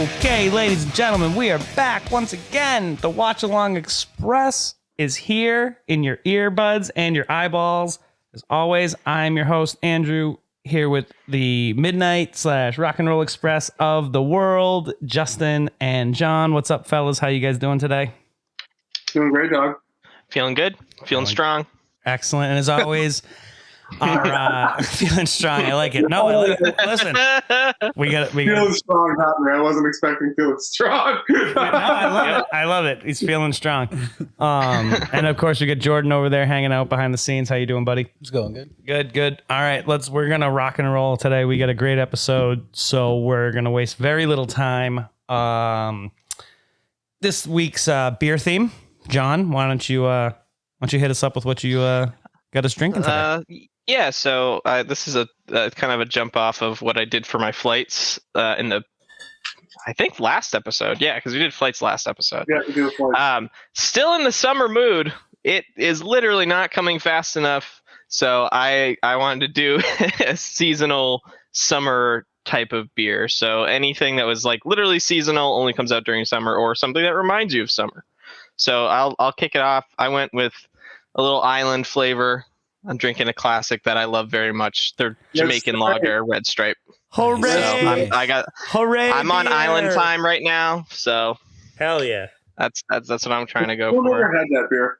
Okay, ladies and gentlemen, we are back once again. The Watchalong Express is here in your earbuds and your eyeballs. As always, I'm your host, Andrew, here with the Midnight / Rock and Roll Express of the world, Justin and John. What's up, fellas? How you guys doing today? Doing great, Dog. Feeling good. Feeling strong. Excellent. And as always, our feeling strong. I like it. No, I like it. Listen, we got feeling strong, happening. I wasn't expecting feeling strong. No, I love it. He's feeling strong. And of course, we got Jordan over there hanging out behind the scenes. How you doing, buddy? It's going good. Good. All right, we're gonna rock and roll today. We got a great episode, so we're gonna waste very little time. This week's beer theme, John. Why don't you hit us up with what you got us drinking today? Yeah, so this is a kind of a jump off of what I did for my flights in the, I think, last episode. Yeah, because we did flights last episode. Yeah, we did flights. Still in the summer mood. It is literally not coming fast enough. So I wanted to do a seasonal summer type of beer. So anything that was like literally seasonal only comes out during summer, or something that reminds you of summer. So I'll kick it off. I went with a little island flavor. I'm drinking a classic that I love very much. They're Jamaican lager, Red Stripe. Hooray! So Hooray! I'm on beer. island time right now, so Hell yeah! that's what I'm trying to go I've never for. had that beer.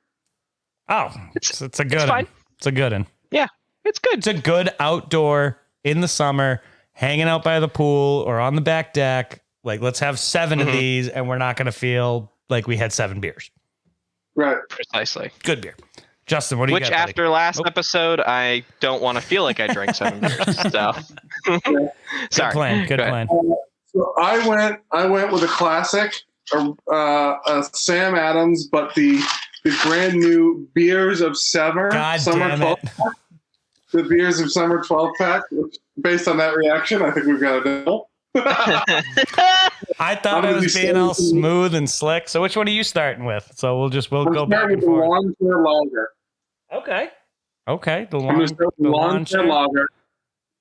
Oh, it's a good it's one. fine. It's a good one. Yeah, it's good. It's a good outdoor in the summer, hanging out by the pool or on the back deck. Like, let's have 7 of these, and we're not going to feel like we had 7 beers. Right. Precisely. Good beer. Justin, what do you got? Which after last episode, I don't want to feel like I drank 7 beers. So, sorry. Good plan. So I went with a classic, Sam Adams, but the brand new Beers of Severn God Summer damn 12 it. pack. The Beers of Summer 12 pack. Based on that reaction, I think we've got a deal. I thought it was being all smooth and slick. So which one are you starting with? So we'll go back and forth. The lawn chair lager. Okay. The I'm going to start with the lawn chair lager.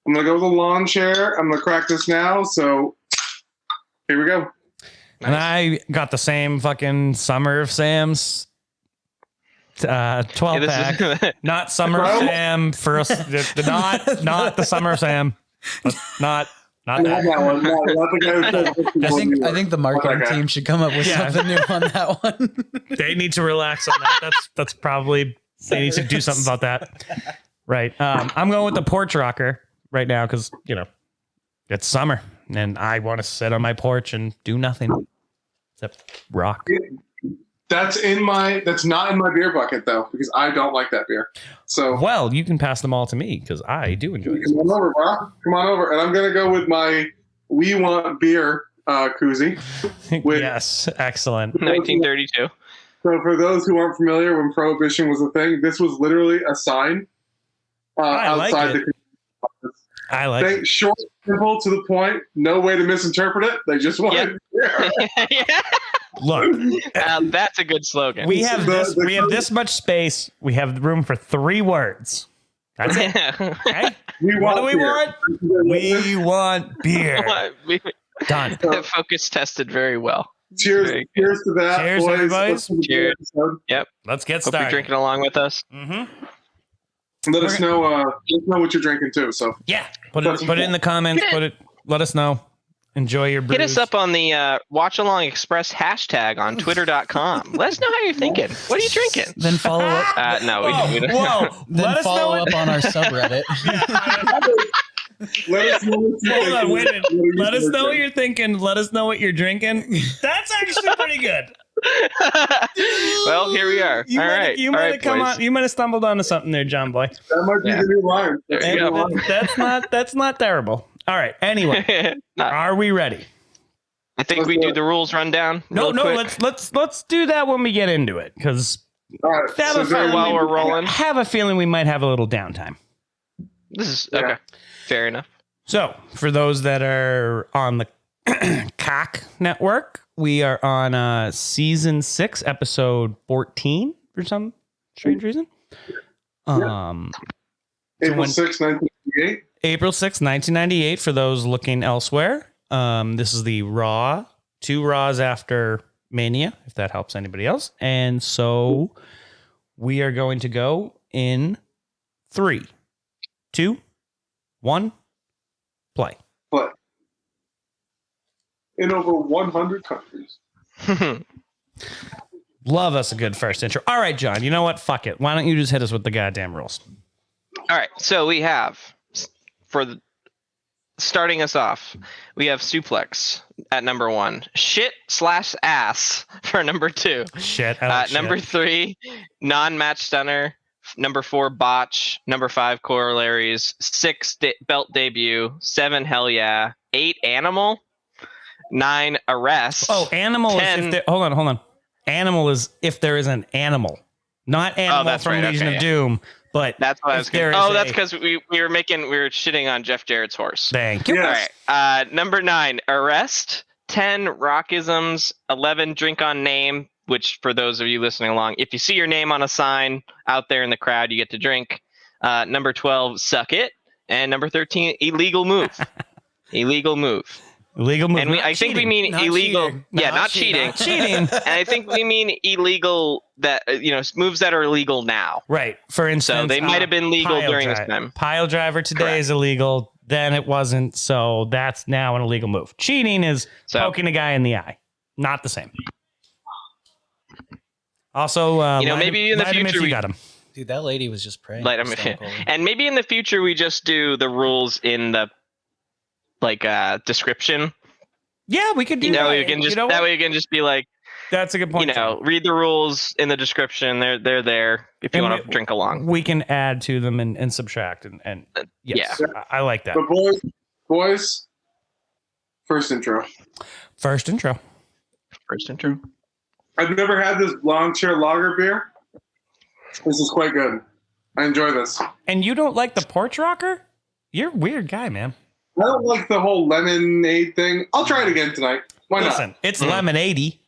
I'm going to go with the lawn chair. I'm going to crack this now. So here we go. And I got the same fucking Summer of Sam's 12 pack. Not Summer of Sam first. Not the Summer of Sam. Not that one. Not the guy I think the marketing team should come up with something new on that one. They need to relax on that. That's probably, they need to do something about that. Right. I'm going with the porch rocker right now because, it's summer and I want to sit on my porch and do nothing except rock. That's not in my beer bucket though, because I don't like that beer. So well, you can pass them all to me because I do enjoy it. Come on over, bro. Come on over, and I'm gonna go with my We Want Beer koozie. Yes, excellent. 1932. So for those who aren't familiar, when Prohibition was a thing, this was literally a sign outside the. I like it. Short, simple, to the point. No way to misinterpret it. They just wanted. Yeah. Look, that's a good slogan. We have this much space. We have room for 3 words. That's it. Okay? What do we want? We want beer. Done. Focus tested very well. Cheers to that. Cheers, boys. everybody. Cheers. Yep. Let's get Hope started. you're drinking along with us. Mm-hmm. Let us know what you're drinking too. So yeah, put it in the comments. Let us know. Enjoy your brews. Hit us up on the Watchalong Express hashtag on twitter.com. Let us know how you're thinking. What are you drinking? Then follow up. No, we don't. Whoa. Then follow up on our subreddit. let us know what you're Hold on, thinking. wait a minute. Let us know what you're thinking. Let us know what you're drinking. That's actually pretty good. Well, here we are. You might have stumbled onto something there, John Boy. That might be the new line. There you go. That's not terrible. All right. Anyway, are we ready? I think we do the rules rundown. No. Let's do that when we get into it, because while we're rolling, have a feeling we might have a little downtime. This is okay. Fair enough. So, for those that are on the CAC network, we are on season 6, episode 14 for some strange reason. April 6, 1998. April 6, 1998, for those looking elsewhere. This is the Raw 2 Raws after Mania, if that helps anybody else. And so we are going to go in 3, 2, 1, play. But in over 100 countries. Love us a good first intro. All right, John, you know what? Fuck it. Why don't you just hit us with the goddamn rules? All right, so we have starting us off, we have suplex at number 1, shit/ass for number 2, Shit. I like shit. number 3, non-match stunner, number 4, botch, number 5, corollaries, 6, belt debut, 7, hell yeah, 8, animal, 9, arrest. Oh, animal 10, is if there, hold on. Animal is if there is an animal, not animal that's from right, Legion okay, of yeah. Doom, but That's what I was there getting. is Oh, that's a- because we were shitting on Jeff Jarrett's horse. Thank you. Yes. All right. Number 9, arrest. 10, rockisms. 11, drink on name. Which, for those of you listening along, if you see your name on a sign out there in the crowd, you get to drink. Number 12, suck it. And number 13, illegal move. Illegal move. Illegal move. And I think we mean Not illegal. cheating. Yeah, Not not cheating. cheating. cheating. And I think we mean illegal that moves that are illegal now. Right. For instance, So they might have been legal pile during this drive. time. Pile driver today Correct. is illegal. Then it wasn't. So that's now an illegal move. Cheating is So- poking a guy in the eye. Not the same. Also, maybe in the light him if future you we- got him. Dude, that lady was just praying. Light for 'em- Stone Cold. And maybe in the future we just do the rules in the description. Yeah, we could do That that. way you can just know what? way you can just be like, That's a good point. read the rules in the description. They're there if you And want to drink along. We can add to them and subtract and yes, I like that. But boys, first intro. First intro. First intro. I've never had this long chair lager beer. This is quite good. I enjoy this. I And you don't like the porch rocker? You're a weird guy, man. don't like the whole lemonade thing. I'll try it again tonight. Why Listen, it's lemonade-y,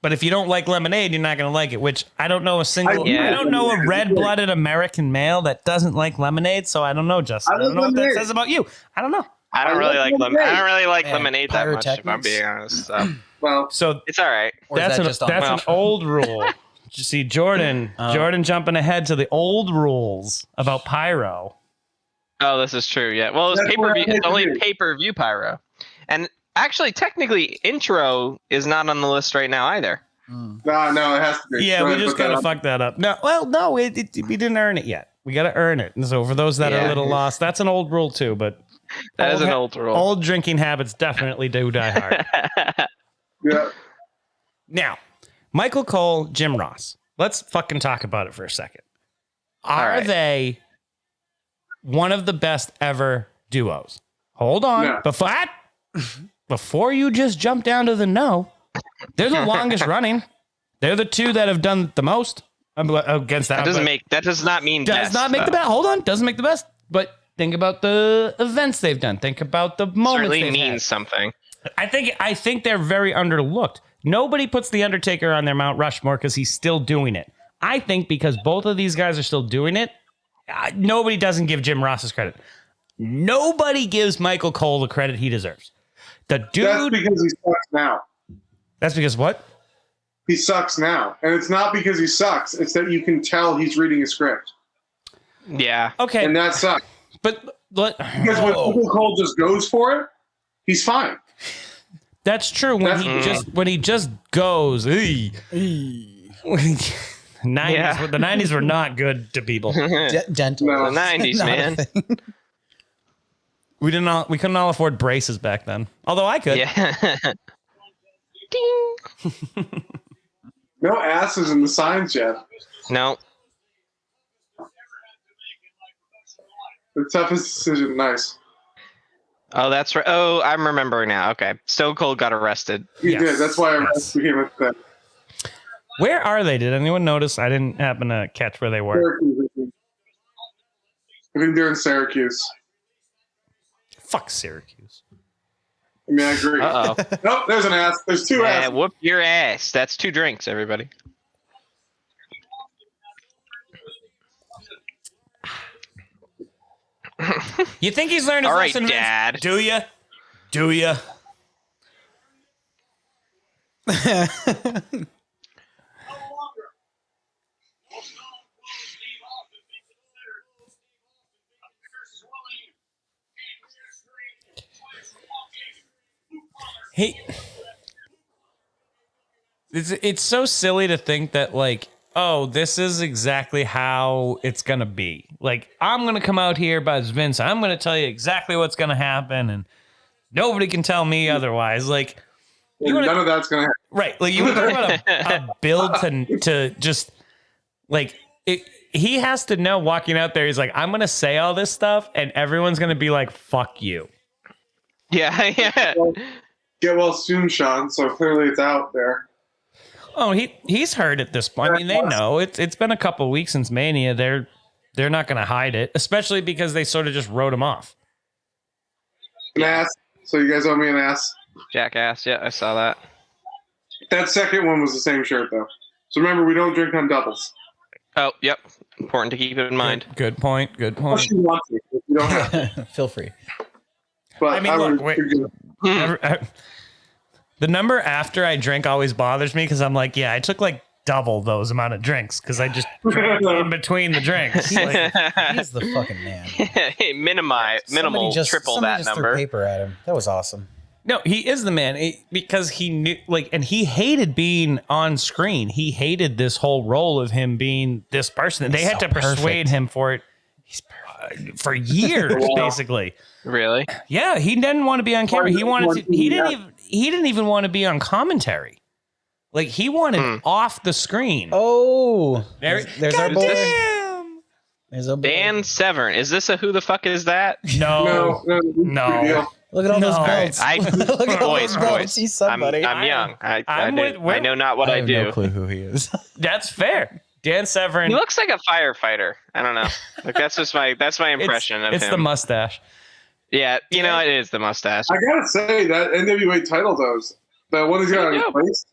but if you don't like lemonade, you're not going to like it, which I don't know a single, Yeah. I don't know a red-blooded American male that doesn't like lemonade, so I don't know, Justin. I don't know what that lemonade. says about you. I don't know. I don't I really like like lemonade. I don't really like And lemonade that much, if I'm pyrotechnics? being honest. So. Well, So It's all right. Or is that's that an, just on that's well? an old rule. You see, Jordan jumping ahead to the old rules about pyro. Oh, this is true. Yeah. Well, it's That's pay-per-view. what I It's only pay-per-view. pay-per-view pyro, and actually, technically, intro is not on the list right now either. no, it has to be. Yeah, Go we ahead, just put that kind of up. fucked that up. No, well, no, we didn't earn it yet. We got to earn it. And so for those that are a Yeah. little lost, that's an old rule too, but That is an ha- old rule. Old drinking habits definitely do die hard. Yeah. Now, Michael Cole, Jim Ross. Let's fucking talk about it for a second. Are right. they one of the best ever duos? Hold on. No. Before you just jump down to the no, they're the longest running. They're the two that have done the most against that. That does not mean does best, not make the though. best. Hold on. Doesn't make the best. But think about the events they've done. Think about the moments Certainly they've means had. something. I think they're very underlooked. Nobody puts The Undertaker on their Mount Rushmore because he's still doing it. I think because both of these guys are still doing it, nobody doesn't give Jim Ross's credit. Nobody gives Michael Cole the credit he deserves. The dude. That's because he sucks now. That's because what? He sucks now. And it's not because he sucks. It's that you can tell he's reading a script. Yeah. Okay, And that sucks. but Because when Michael Cole just goes for it, he's fine. that's true. When he just goes. "Hey." The 90s, Yeah. the 90s were not good to people. Dental. No. The 90s, Not a man. thing. We couldn't all afford braces back then. Although I could. Yeah. Ding. No asses in the signs yet. No. The toughest decision. Nice. Oh, that's right. Oh, I'm remembering now. Okay. Stone Cold got arrested. He Yes. did. That's why I Yes. became a thing. Where are they? Did anyone notice? I didn't happen to catch where they were. Syracuse. I think they're in Syracuse. Fuck Syracuse. I mean, I agree. Uh-oh. Nope, there's an ass. There's two Yeah, asses. whoop your ass. That's 2 drinks, everybody. You think he's learned his All right, lesson, Vince? Dad. Do you? Do you? It's so silly to think that, like, oh, this is exactly how it's gonna be. Like, I'm gonna come out here, Buzz Vince. I'm gonna tell you exactly what's gonna happen, and nobody can tell me otherwise. Like, None of that's gonna happen. right? Like, you want to talk about a build to just like it. He has to know walking out there. He's like, I'm gonna say all this stuff, and everyone's gonna be like, "Fuck you." Yeah, yeah. Get well soon, Sean. So clearly it's out there. Oh, he's heard at this point. I mean, they know it's been a couple of weeks since Mania. They're not going to hide it, especially because they sort of just wrote him off. An ass. So you guys owe me an ass. Jackass. Yeah, I saw that. That second one was the same shirt though. So remember, we don't drink on doubles. Oh, yep. Important to keep it in mind. Good point. Good Unless point. you want to, if you don't have to. Feel free. But I mean, look, would wait. forgive- The number after I drink always bothers me because I'm like, yeah, I took like double those amount of drinks because I just drank in between the drinks. Like, He's the fucking man. Hey, minimal, triple that just threw number. paper at him. That was awesome. no, he is the man because he knew, like, and he hated being on screen. He hated this whole role of him being this person. They had to persuade him for it. For years, basically. Really? Yeah, he didn't want to be on camera. He wanted to. He didn't even want to be on commentary. Like, he wanted off the screen. Oh, There's our boy. damn. There's our boy. Dan Severn. Is this a who the fuck is that? No. Look at all those No. belts. Look at all those belts. He's somebody. I'm young. I'm I know not what I I have do. no clue who he is. That's fair. Dan Severn. He looks like a firefighter. I don't know. Like that's my impression of it's him. the mustache. Yeah, you know, it is the mustache. I gotta say that NWA title that one he's got on his face,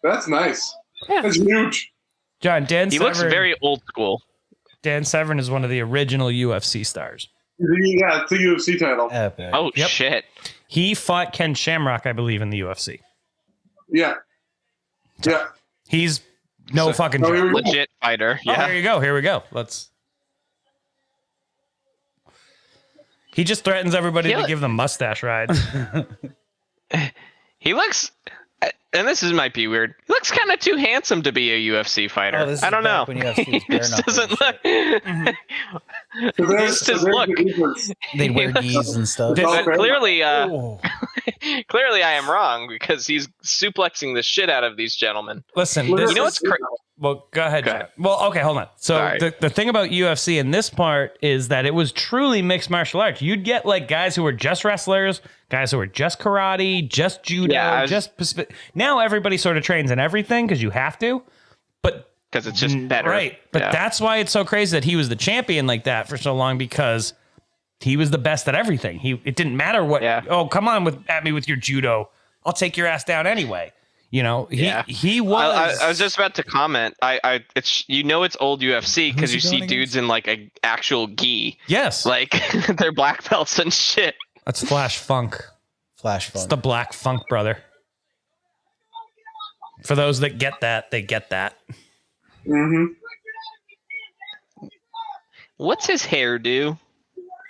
that's nice. Yeah. That's huge. John, Dan He Severn. looks very old school. Dan Severn is one of the original UFC stars. Yeah, it's the UFC title. Epic. Oh Yep. shit. He fought Ken Shamrock, I believe, in the UFC. Yeah. Yeah. He's no fucking Oh, joke. here we go. Legit fighter. Oh, Yeah. here you go. Here we go. He just threatens everybody to give them mustache rides. He looks, and this might be weird. He looks kind of too handsome to be a UFC fighter. Oh, this I is don't know. back when UFC was He bare just knuckle doesn't and look. So there's Just his the look. difference. They'd wear geese and stuff. But clearly, Oh. clearly, I am wrong because he's suplexing the shit out of these gentlemen. Listen, Look this, at You know what's this. well, go ahead. Go John. ahead. Well, okay, hold on. So Sorry. the thing about UFC in this part is that it was truly mixed martial arts. You'd get like guys who were just wrestlers, guys who were just karate, just judo, Yeah, now everybody sort of trains in everything because you have to. But Because it's just better. right, but Yeah. that's why it's so crazy that he was the champion like that for so long because he was the best at everything. It didn't matter what. Yeah. Oh, come on at me with your judo. I'll take your ass down anyway. You know, he was. I was just about to comment. It's it's old UFC because Who's you he see going dudes in like a actual gi, Yes, like they're black belts and shit. that's Flash Funk. Flash It's fun. the Black Funk brother. For those that get that, they get that. Mm-hmm. What's his hair do?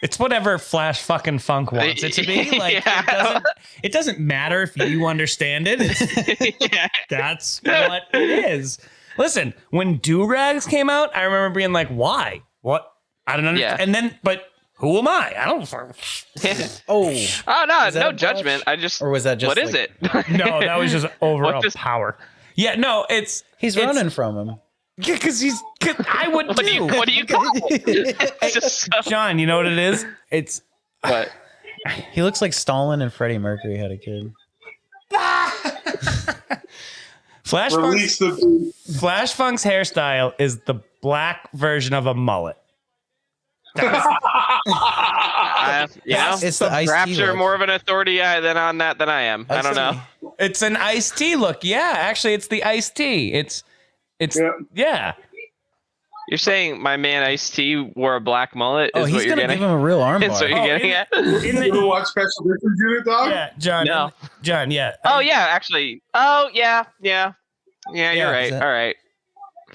It's whatever Flash fucking Funk wants it to be. Like Yeah. it doesn't matter if you understand it. Yeah. That's what it is. Listen, when do-rags came out, I remember being like, why? What? I don't understand. Yeah. And then, but who am I? I don't. Oh, Oh no, Is that no a judgment. I just or was that just what is like- it? No, that was just overall does- power. Yeah, no, it's he's running from him. because I would What do you too. what do you call it? It's just so, John, you know what it is? It's what? He looks like Stalin and Freddie Mercury had a kid. Flash Release Funk's, the. Flash Funk's hairstyle is the black version of a mullet. You know, It's the Ice-T perhaps you're look. more of an authority than on that than I am. I don't know. It's an iced tea look. Yeah, actually, it's the iced tea. It's Yeah. yeah. You're saying my man Ice-T wore a black mullet? Oh, Is he's what you're gonna getting? give him a real Is what armbar. you're getting at? You ever watch Special Victims Unit, Dog? Yeah, John. No. John. Yeah. Oh yeah, actually. Oh yeah. You're right. that- All right.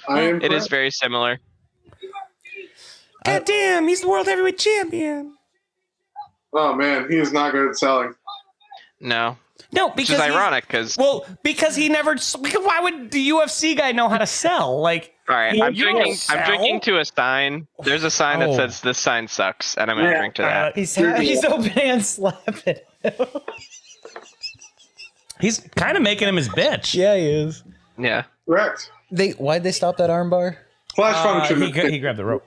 I am It is very similar. God damn, he's the world heavyweight champion. Oh man, he is not good at selling. No, No, which because is ironic because. because he never. Because why would the UFC guy know how to sell? Like, All right, you I'm don't drinking. sell? I'm drinking to a sign. There's a sign that Oh. says this sign sucks, and I'm gonna drink to that. He's opening and slapping. He's kind of making him his bitch. Yeah, he is. Yeah. Correct. Why'd they stop that armbar? Flash function. He grabbed the rope.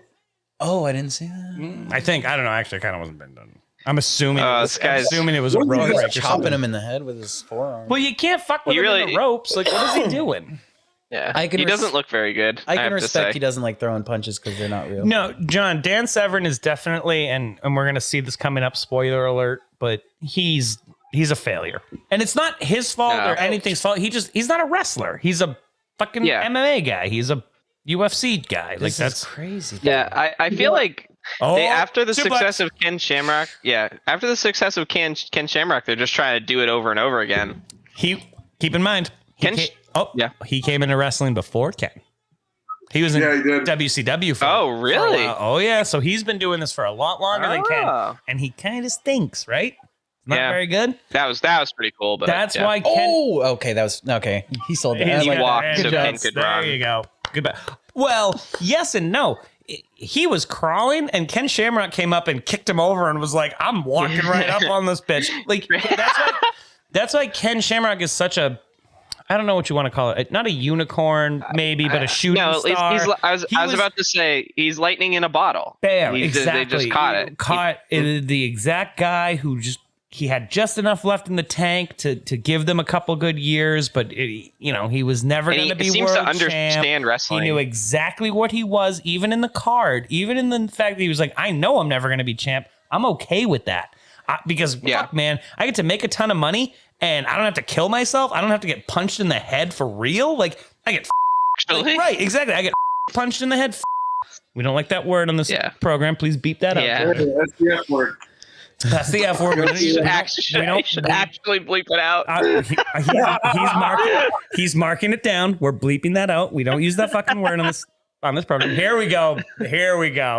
Oh, I didn't see that. I think. I don't know. Actually, kind of wasn't been done. I'm assuming. Oh, I'm this guy's- assuming it was a What rope is He break was or chopping something. him in the head with his forearm. Well, you can't fuck with He him in really- the ropes. Like, what is he doing? Yeah. I can he res- doesn't look very good. I have can to respect say. he doesn't like throwing punches because they're not real. No, John. Dan Severn is definitely, and we're gonna see this coming up. Spoiler alert! But he's a failure, and it's not his fault No. or anything's fault. He's not a wrestler. He's a fucking Yeah. MMA guy. He's a UFC guy. This Like is that's crazy. Yeah, I feel like after the suplex. success of Ken Shamrock, Ken Shamrock, they're just trying to do it over and over again. He keep in mind. Yeah. He came into wrestling before Ken. He was in Yeah, he did. WCW for Oh, for a really? while. Oh yeah, so he's been doing this for a lot longer than Ken, Oh. and he kind of stinks, right? Not Yeah. very good. That was pretty cool, but That's yeah. why Ken. Oh, okay. That was okay. He sold that. I was He like, walked good to job. Ken could There run. you go. Goodbye. Well, yes and no. He was crawling, and Ken Shamrock came up and kicked him over and was like, "I'm walking right up on this bitch." Like that's why Ken Shamrock is such a. I don't know what you want to call it. Not a unicorn, maybe, but a shooting No, star. I was about to say he's lightning in a bottle. Bam, They exactly. just caught it. Caught the exact guy who he had just enough left in the tank to give them a couple good years, but he was never And going to he be seems world to understand champ. wrestling. He knew exactly what he was, even in the card, even in the fact that he was like, I know I'm never going to be champ. I'm okay with that. Because fuck, man, I get to make a ton of money and I don't have to kill myself. I don't have to get punched in the head for real. Like I get Actually, right, exactly. I get punched in the head. We don't like that word on this program. Please beep that out. Yeah. That's the F word. That's the F word. I should actually bleep it out. He's marking it down. We're bleeping that out. We don't use that fucking word on this program. Here we go.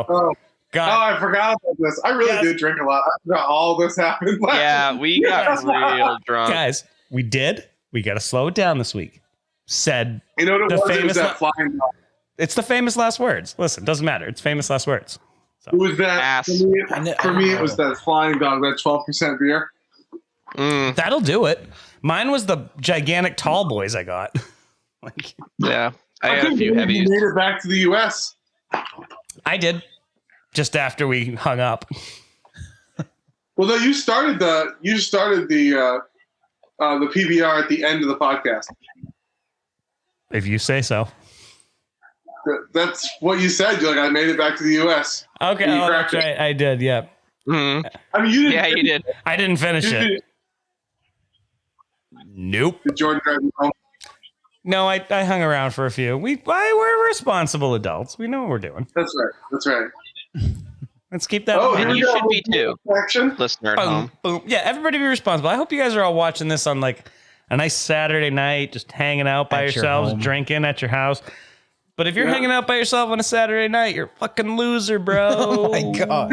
Oh, God. I forgot about this. I really did drink a lot. I forgot all this happened. Yeah, we got real drunk. Guys, we did. We got to slow it down this week. Said You know what the it was? It famous was that flying dog. it's the famous last words. Listen, doesn't matter. It's famous last words. It was that Ass. for me, it was that flying dog, that 12% beer. That'll do it. Mine was the gigantic tall boys I got. Yeah, I had a couldn't few believe you heavies. made it back to the U.S. I did. Just after we hung up. Well, no, you started the PBR at the end of the podcast. If you say so. That's what you said. You're like, I made it back to the U.S. Okay, You that's cracked it. right. I did, yeah. Mhm. I mean, you didn't. Yeah, you did. I didn't finish it. Nope. Did Jordan drive you home? No, I hung around for a few. We're responsible adults. We know what we're doing. That's right. That's right. Let's keep that. Oh, in here mind. we you go. should be too. Action. Listener at Boom, home. boom. Yeah, everybody be responsible. I hope you guys are all watching this on like a nice Saturday night, just hanging out by At your yourselves, home. drinking at your house. But if you're hanging out by yourself on a Saturday night, you're a fucking loser, bro. Oh my god.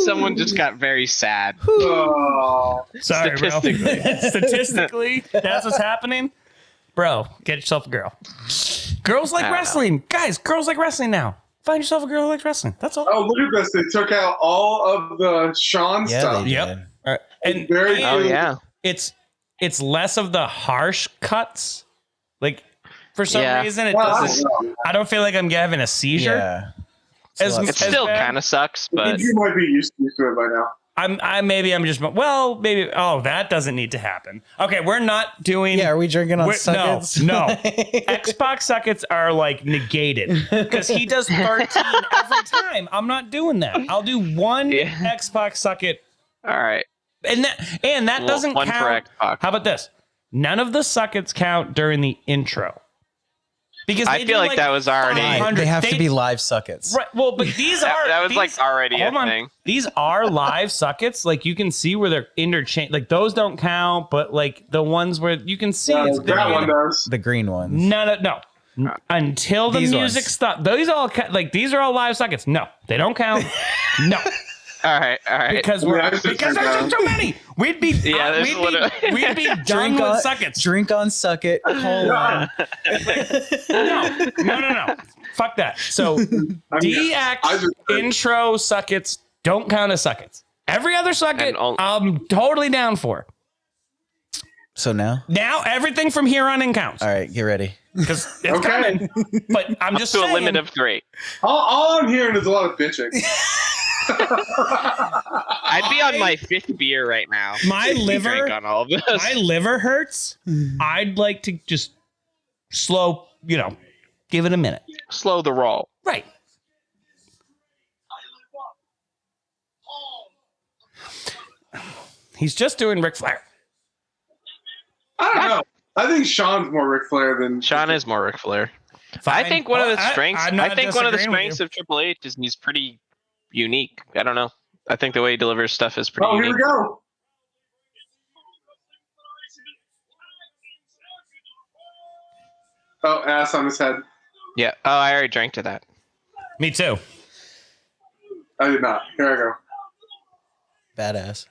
Someone just got very sad. Oh. Sorry, bro. Statistically, that's what's happening. Bro, get yourself a girl. Girls like I don't wrestling. Guys, girls like wrestling now. Find yourself a girl who likes wrestling. That's all. Oh, look at this. They took out all of the Sean Yeah, stuff. they Yep. did. All right. And Very Oh good. yeah. it's less of the harsh cuts. Like for some Yeah. reason, it Well, I doesn't. don't know. I don't feel like I'm having a seizure. Yeah. As- It still bad. kind of sucks, I but think you might be used to it by now. Maybe. Oh, that doesn't need to happen. Okay, we're not doing. Yeah, are we drinking on No, suckets? no. Xbox suckets are like negated because he does 13 every time. I'm not doing that. I'll do one Yeah. Xbox sucket, all right. and that Well, doesn't one for count. Xbox. How about this? None of the suckets count during the intro. Because I feel like that was already. 500. They have to be live suckets. Right. Well, but these are That was these, like already a hold on. thing. These are live sockets. Like you can see where they're interchange. Like those don't count, but like the ones where you can see it's that one does. The green ones. no. Until the These music ones. stops. These all like these are all live sockets. No, they don't count. No. All right. Because there's just too many. We'd be we'd be done with suckets. Drink on sucket. Hold on. No. Fuck that. So DX intro suckets don't count as suckets. Every other sucket, I'm totally down for. So now Everything from here on in counts. All right, get ready. Because it's coming. But I'm just saying. To a limit of 3. All I'm hearing is a lot of bitching. I'd be on my 5th beer right now. My liver on all of this. My liver hurts. I'd like to just slow, give it a minute. Slow the roll. Right. He's just doing Ric Flair. I don't know. I think Sean's more Ric Flair than Sean is more Ric Flair. Fine. I think one of the strengths. I'm not I think one of the disagreeing with strengths of Triple H is he's pretty unique. I don't know. I think the way he delivers stuff is pretty Oh, unique. here we go. Oh, ass on his head. Yeah. Oh, I already drank to that. Me too. I did not. Here I go. badass.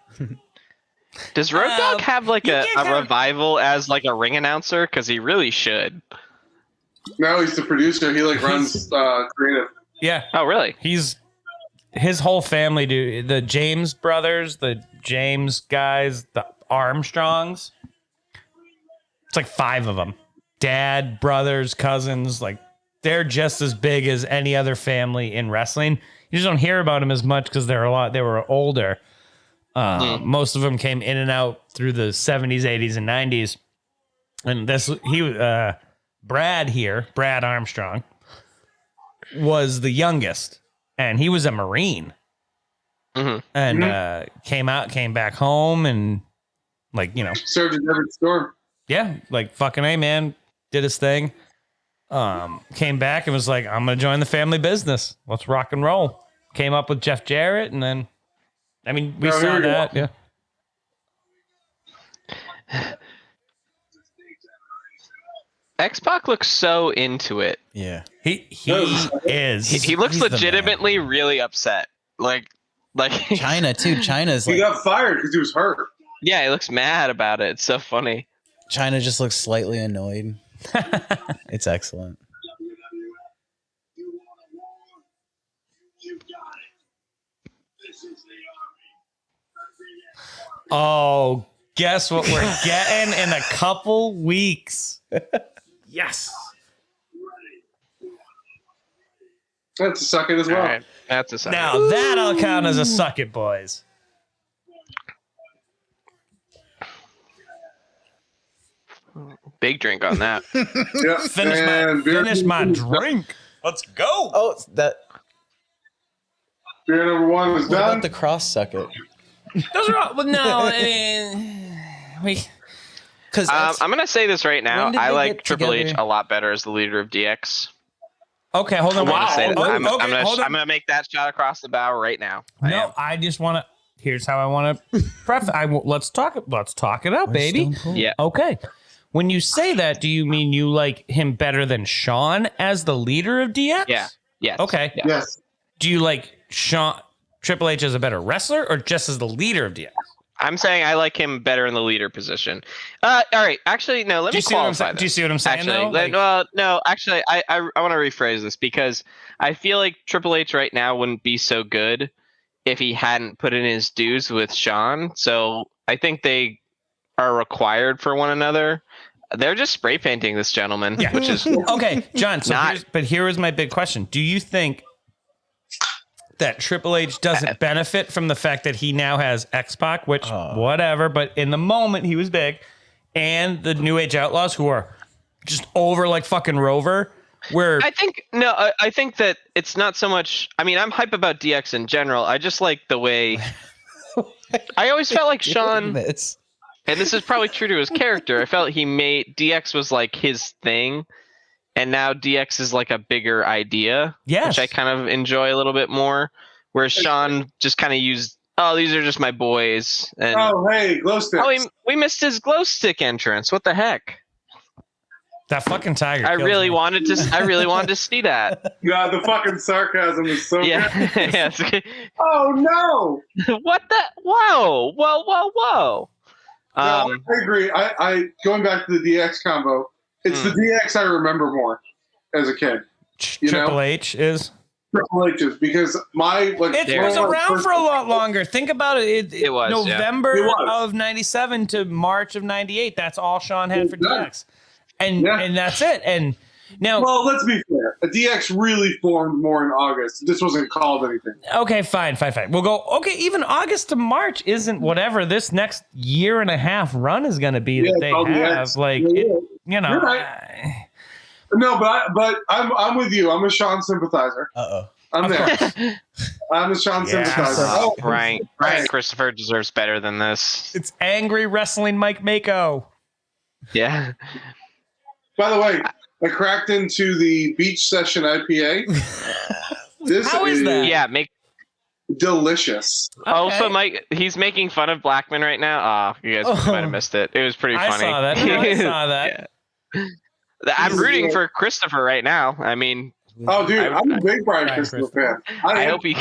Does Road Dogg have like a can't have- revival as like a ring announcer? Because he really should. No, he's the producer. He runs creative. Yeah. Oh, really? His whole family do the James brothers, the James guys, the Armstrongs. It's like 5 of them. Dad, brothers, cousins, like they're just as big as any other family in wrestling. You just don't hear about them as much because they were older. Most of them came in and out through the 70s, 80s, and 90s. And Brad Armstrong, was the youngest, and he was a Marine. And came back home and Served in every storm. yeah, like fucking A, man, did his thing. Came back and was like, I'm gonna join the family business. Let's rock and roll. Came up with Jeff Jarrett, and then we Oh, saw here we that. go. Yeah. X-Pac looks so into it. Yeah. He is. He looks He's the man. legitimately really upset. Like China too. China's He like got fired because he was hurt. yeah, he looks mad about it. It's so funny. China just looks slightly annoyed. It's excellent. Oh, guess what we're getting in a couple weeks? Yes. That's a suck it as well. All right, that's a sign. Now that I'll count as a suck it, boys. Big drink on that. Yep. Finish my drink. Let's go. Oh, that. Beer number 1 is What done. about the cross sucket? Those are all. Well, no, I mean, Because I'm gonna say this right now. When did I they like get Triple H together? a lot better as the leader of DX. okay, hold on. I'm gonna say that. Hold on. I'm gonna make that shot across the bow right now. I am. No, I just want to. Here's how I want to preface. Let's talk it out, baby. Yeah. Okay. When you say that, do you mean you like him better than Shawn as the leader of DX? Yeah. Yes. Okay. Yeah. Yes. Do you like Triple H as a better wrestler or just as the leader of DX? I'm saying I like him better in the leader position. All right. Actually, no. Let Do me you see what I'm qualify saying? this. Do you see what I'm saying? Actually, though? Like, well, no. Actually, I want to rephrase this because I feel like Triple H right now wouldn't be so good if he hadn't put in his dues with Shawn. So I think they are required for one another. They're just spray painting this gentleman, Yeah. which is okay, John. So Not- here is my big question: do you think that Triple H doesn't benefit from the fact that he now has X-Pac, which whatever, but in the moment he was big, and the New Age Outlaws who are just over like fucking Rover? Where I think that it's not so much. I mean, I'm hype about DX in general. I just like the way. I always felt like Shawn, This. and this is probably true to his character. I felt he made DX was like his thing, and now DX is like a bigger idea, Yes. which I kind of enjoy a little bit more. Whereas Sean just kind of used, oh, these are just my boys. And Oh, hey, glow sticks. oh, we missed his glow stick entrance. What the heck? That fucking tiger. I kills really me. wanted to see that. God, the fucking sarcasm is so Yeah. good. Yes. Oh, no. What the? Whoa. No, I agree. I going back to the DX combo, it's the DX I remember more as a kid. You know? Triple H is. Triple H's, because my like It was around for a lot longer. Think about it. It was, yeah. November It was. of '97 to March of '98. That's all Sean had for Yeah. DX, and that's it. And now, Well, let's be fair. A DX really formed more in August. This wasn't called anything. okay, fine. We'll go. Okay, even August to March isn't whatever this next year and a half run is going to be that they it's all have. DX. Like, Yeah, you know. You're right. No, but I'm with you. I'm a Sean sympathizer. Uh-oh. I'm there. I'm a Sean Yeah. sympathizer. Oh, Brian Christopher deserves better than this. It's angry wrestling Mike Mako. Yeah. by the way, I cracked into the Beach Session IPA. This How is that? Yeah. delicious. Also, Mike, he's making fun of Blackman right now. Oh, you guys might have missed it. It was pretty I funny. saw that. No, I saw that. Yeah. I'm rooting for Christopher right now. I mean, Oh, dude, I'm a big Brian Christopher fan. I hope he.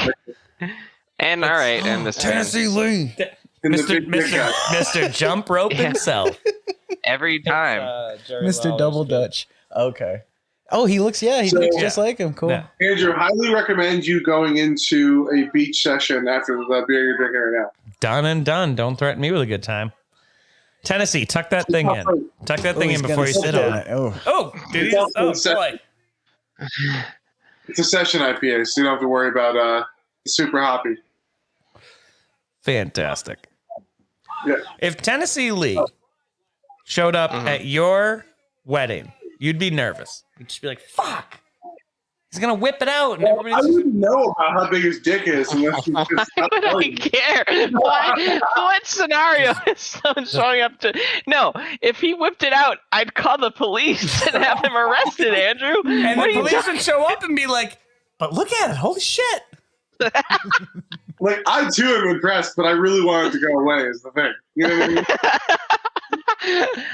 And all right, and this Tennessee Lee. In the Mr. big dick guy. Mr. Jump Rope himself. every time. Mr. Double Dutch. Okay. Oh, he looks just like him. Cool. Yeah. Andrew, highly recommend you going into a beach session after the beer you're drinking right now. Done and done. Don't threaten me with a good time. Tennessee, tuck that thing in. Tuck that thing in before you sit down. Oh, dude. Boy. It's a session IPA, so you don't have to worry about super hoppy. Fantastic. Yeah. If Tennessee Lee showed up at your wedding, you'd be nervous. You'd just be like, fuck. He's going to whip it out. And I everybody's don't even know about how big his dick is unless you just Why would I care? What scenario is someone showing up to? No, if he whipped it out, I'd call the police and have him arrested, Andrew. And What the are you police would show up and be like, but look at it. Holy shit. like I too am impressed, but I really want it to go away is the thing. You know what I mean?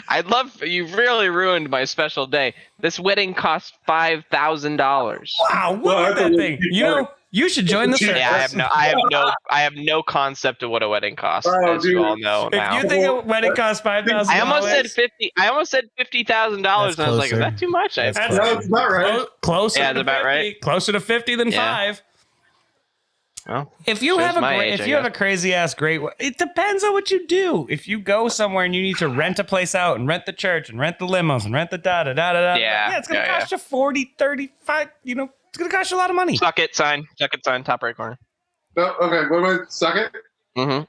I'd love. You've really ruined my special day. This wedding cost $5,000. Wow, look Well, at that's that a thing. cheap You know, wedding. you should join the Cheap. circus. Yeah, I have no concept of what a wedding costs, Oh, as you dude. all know now. If you think a wedding costs $5,000, I almost said $50,000, and I was like, is that too much? That's That's- No, it's not right. closer Yeah, to that's about 50, right. Closer to 50 than Yeah. 5. Well, If you shows have a my great, age, if I you have a guess. crazy ass great, it depends on what you do. If you go somewhere and you need to rent a place out and rent the church and rent the limos and rent the da da da da da, Yeah, it's gonna yeah, cost you 40, 35. You know, it's gonna cost you a lot of money. Suck it sign, top right corner. No, okay, what am I suck it? Mm-hmm.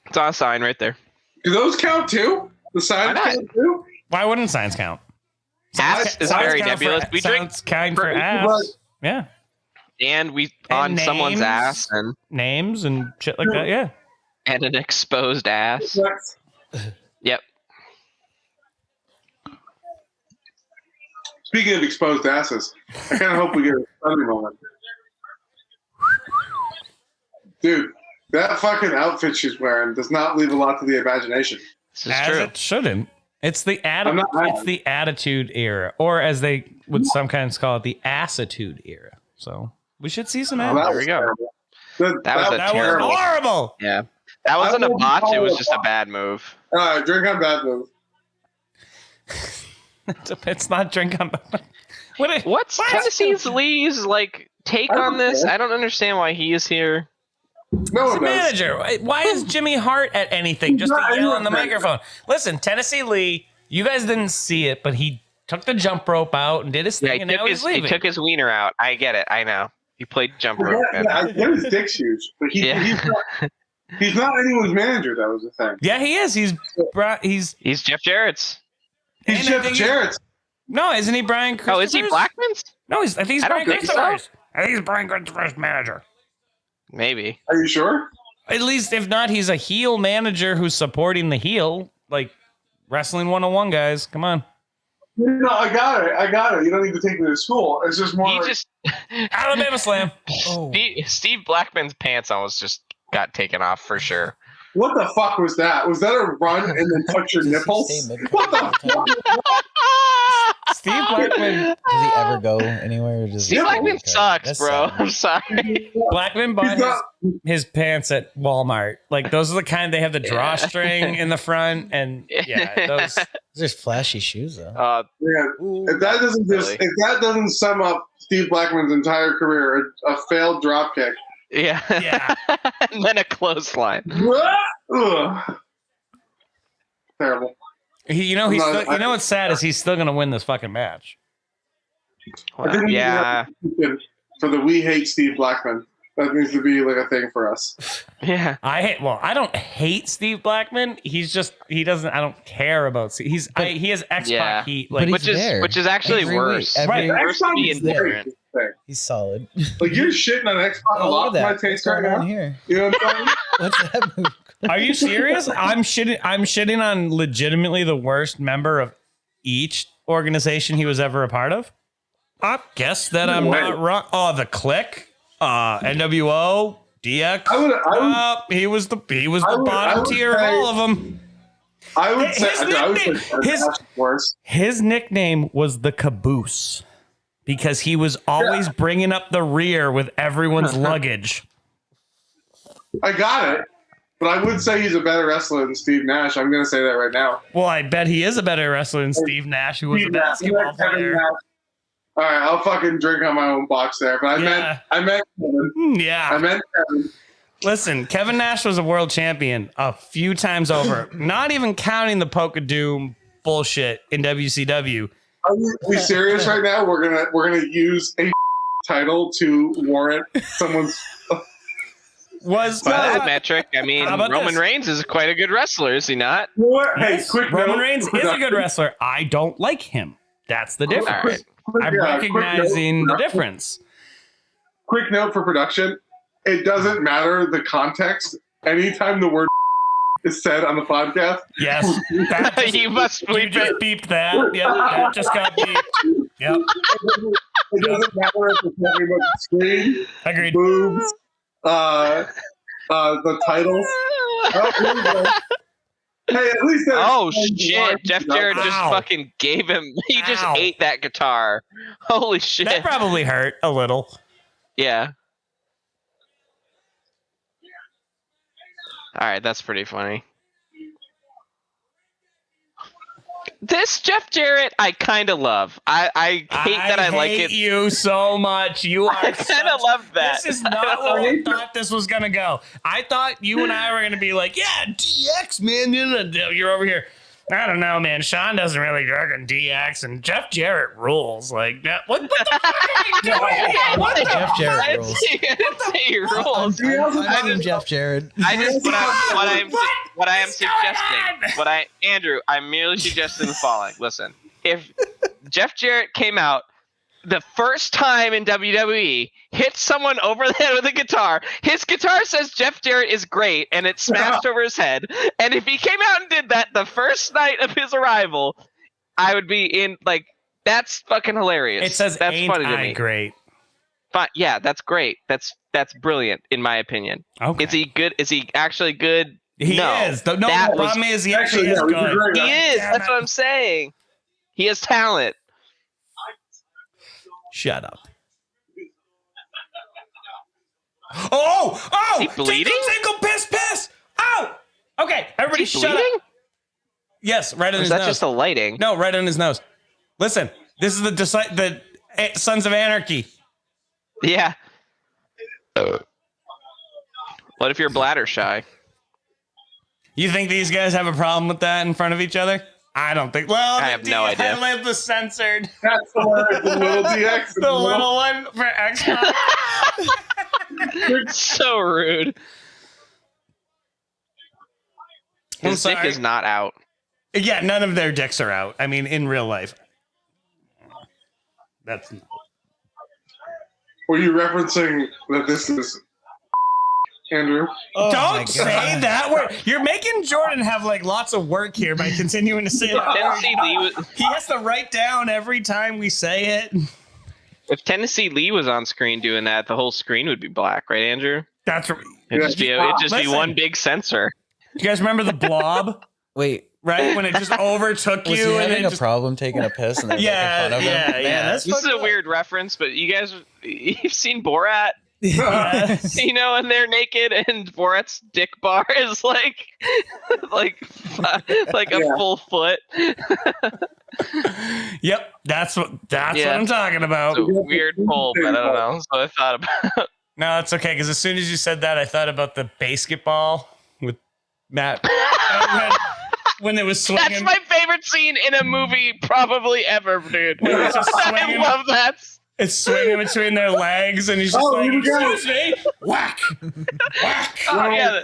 It's on a sign right there. Do those count too? The signs Why not? count too? Why wouldn't signs count? Ass is Signs very count for- nebulous. We drink, signs count for for- ass. Yeah, and we And on someone's names. ass and names and shit like that. Yeah. an exposed ass. Yes. Yep. Speaking of exposed asses, I kind of hope we get a funny moment. Dude, that fucking outfit she's wearing does not leave a lot to the imagination. This is As true. it shouldn't. It's the I'm not mad. it's the attitude era, or as they would sometimes call it, the assitude era. So we should see some Oh, ass. that There was we go. terrible. That was a That was terrible. horrible. Yeah. That wasn't a won't botch. It follow was a just a botch. bad move. Drink on bad move. It's not drink on. What? What's Tennessee Lee's like take I don't on this? know. I don't understand why he is here. No He's one a knows. manager. Why is Jimmy Hart at anything? Just to not yell on the anyone. microphone. Listen, Tennessee Lee. You guys didn't see it, but he took the jump rope out and did his thing, Yeah, and now he's he leaving. took his wiener out. I get it. I know. He played jump rope. Yeah, I get his dick's huge, but Yeah. he's not anyone's manager. That was the thing. Yeah, he is. He's He's Jeff Jarrett's. He's And I Jeff think Jarrett. no, isn't he Brian Christopher's? Oh, is he Blackman's? No, I think he's I Brian don't think so. Christopher's. I think he's Brian Christopher's manager. Maybe. Are you sure? At least, if not, he's a heel manager who's supporting the heel. Like, Wrestling 101, guys. Come on. No, I got it. You don't need to take me to school. It's just more He like, just Alabama Slam. Oh. Steve Blackman's pants almost just got taken off for sure. what the fuck was that? Was that a run and then touch your Does he nipples? stay mid-card What the all the time? fuck? Steve Blackman. Does he ever go anywhere? Or does he Steve stay Blackman mid-card? sucks, That's bro. sad. I'm sorry. Blackman bought He's not- his pants at Walmart. Like those are the kind they have the drawstring in the front, and yeah, those. There's flashy shoes though. Yeah, if that doesn't sum up Steve Blackman's entire career, a failed dropkick. Yeah. Yeah. And then a clothesline. Ugh. Terrible. He's I'm not- still, you know what's sad is he's still gonna win this fucking match. I think we Yeah. need to for the We Hate Steve Blackman. That needs to be like a thing for us. Yeah. I don't hate Steve Blackman. He's just he doesn't. I don't care about. He has X-Pac Yeah. heat. But Like he's Which is there. actually Every worse. week, every- Right. Worse to be X-Pac is very indifferent. interesting. He's solid. Like you're shitting on X-Pac a Oh, lot look for at my that. What's taste right going on now. here? You know what I'm saying? What's that move? Are you serious? I'm shitting on legitimately the worst member of each organization he was ever a part of. I guess that I'm not wrong. Oh, the Click, NWO, DX. He was the bottom tier of all of them. I would say His worse. His nickname was the Caboose because he was always bringing up the rear with everyone's luggage. I got it, but I would say he's a better wrestler than Steve Nash. I'm going to say that right now. Well, I bet he is a better wrestler than Steve Nash, who was a basketball player. All right, I'll fucking drink on my own box there, but I meant Kevin. Yeah. I meant Kevin. Listen, Kevin Nash was a world champion a few times over, not even counting the Poke of Doom bullshit in WCW. Are we serious right now? We're gonna use a title to warrant someone's. By that metric, I mean, How about Roman this? Reigns is quite a good wrestler, is he not? Hey, quick Roman note Reigns for is a good production. wrestler. I don't like him. That's the difference. All right. I'm recognizing the difference. Quick note for production: it doesn't matter the context. Anytime the word is said on the podcast, Yes. That just- You must you bleep just it. beeped that. Yep, that just got beeped. Yep. it doesn't matter if it's talking about the screen, Agreed. boobs, the titles. Oh, here we go. Hey, at least that Oh explains why shit! he's Jeff not- Jarrett just Ow. fucking gave him. He just Ow. ate that guitar. Holy shit! That probably hurt a little. Yeah. All right, that's pretty funny. This Jeff Jarrett, I kind of love. I hate that I like hate it. you so much. You are I kind of such- love that. This is not where I thought this was gonna go. I thought you and I were gonna be like, yeah, DX, man. You're over here. I don't know, man. Sean doesn't really drug on DX, and Jeff Jarrett rules. Like, what the fuck are you doing? What the Jeff Jarrett I rules. didn't say he rules. I'm Team Jeff Jarrett. I just what I am suggesting. on? Andrew, I'm merely suggesting the following. Listen, if Jeff Jarrett came out the first time in WWE, hit someone over the head with a guitar, his guitar says Jeff Jarrett is great, and it's smashed over his head. And if he came out and did that the first night of his arrival, I would be in like, that's fucking hilarious. It says, that's ain't funny to I me. great? But yeah, that's great. That's brilliant in my opinion. Okay. Is he good? Is he actually good? He No. is. No, the That was- problem is he actually is no, he's good. great. He is. Damn That's it. what I'm saying. He has talent. Shut up. Oh! Is he bleeding? Tinkle, piss! Oh! Okay, everybody Is he shut bleeding? up. Yes, right on Or his is that nose. just the lighting? No, right on his nose. Listen, this is the Sons of Anarchy. Yeah. What if you're bladder shy? You think these guys have a problem with that in front of each other? I don't think. Well, I have no idea. I live the censored. That's the one with the little DX. The little one for Xbox. So rude. I'm His dick sorry. is not out. Yeah, none of their dicks are out. I mean, in real life. That's Were you referencing that this is Andrew. Oh my Don't God. say that word. You're making Jordan have like lots of work here by continuing to say that word. Tennessee Lee was, He has to write down every time we say it. if Tennessee Lee was on screen doing that, the whole screen would be black, right, Andrew? That's It'd just be Listen. one big sensor. You guys remember the Blob? Wait, Right when it just overtook was you he and having it a just problem taking a piss and they're Yeah, making fun of him? yeah, Man, yeah. that's This is fucked a up. weird reference, but you've seen Borat? Yes. You know, and they're naked, and Borat's dick bar is like a full foot. Yep, that's what Yeah. I'm talking about. It's a weird pull, but I don't know. So I thought about. No, it's okay because as soon as you said that, I thought about the basketball with Matt when it was swinging. That's my favorite scene in a movie probably ever, dude. When it's just I swinging. love that. It's swinging between their legs, and he's just like, here we go. "Excuse me, whack, whack." Oh yeah.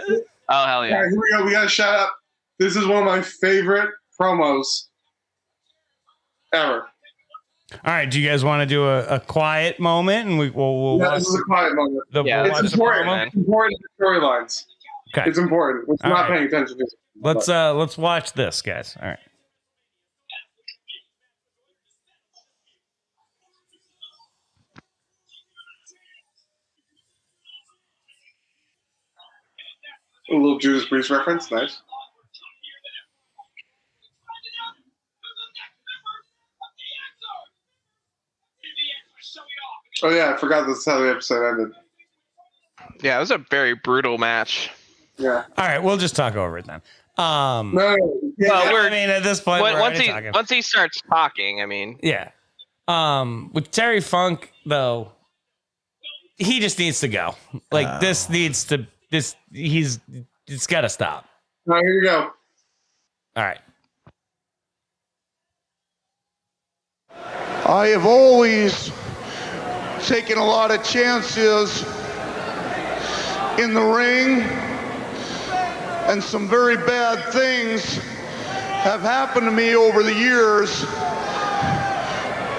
Oh hell All yeah. right, here we go. We got to shout out. This is one of my favorite promos ever. All right, do you guys want to do a quiet moment, and we'll Yeah, watch this is a quiet moment. Yeah, we'll watch It's the important. promo? It's important to storylines. Okay, It's important. It's All not right. paying attention to it. let's watch this, guys. All right. A little Judas Priest reference. Nice. Oh yeah, I forgot this is how the episode ended. Yeah, it was a very brutal match. Yeah. All right, we'll just talk over it then. No. Well, I mean, at this point, we're already talking. Once he starts talking, I mean, Yeah. With Terry Funk though, he just needs to go. Like this needs to it's got to stop. All right, here you go. All right. I have always taken a lot of chances in the ring, and some very bad things have happened to me over the years,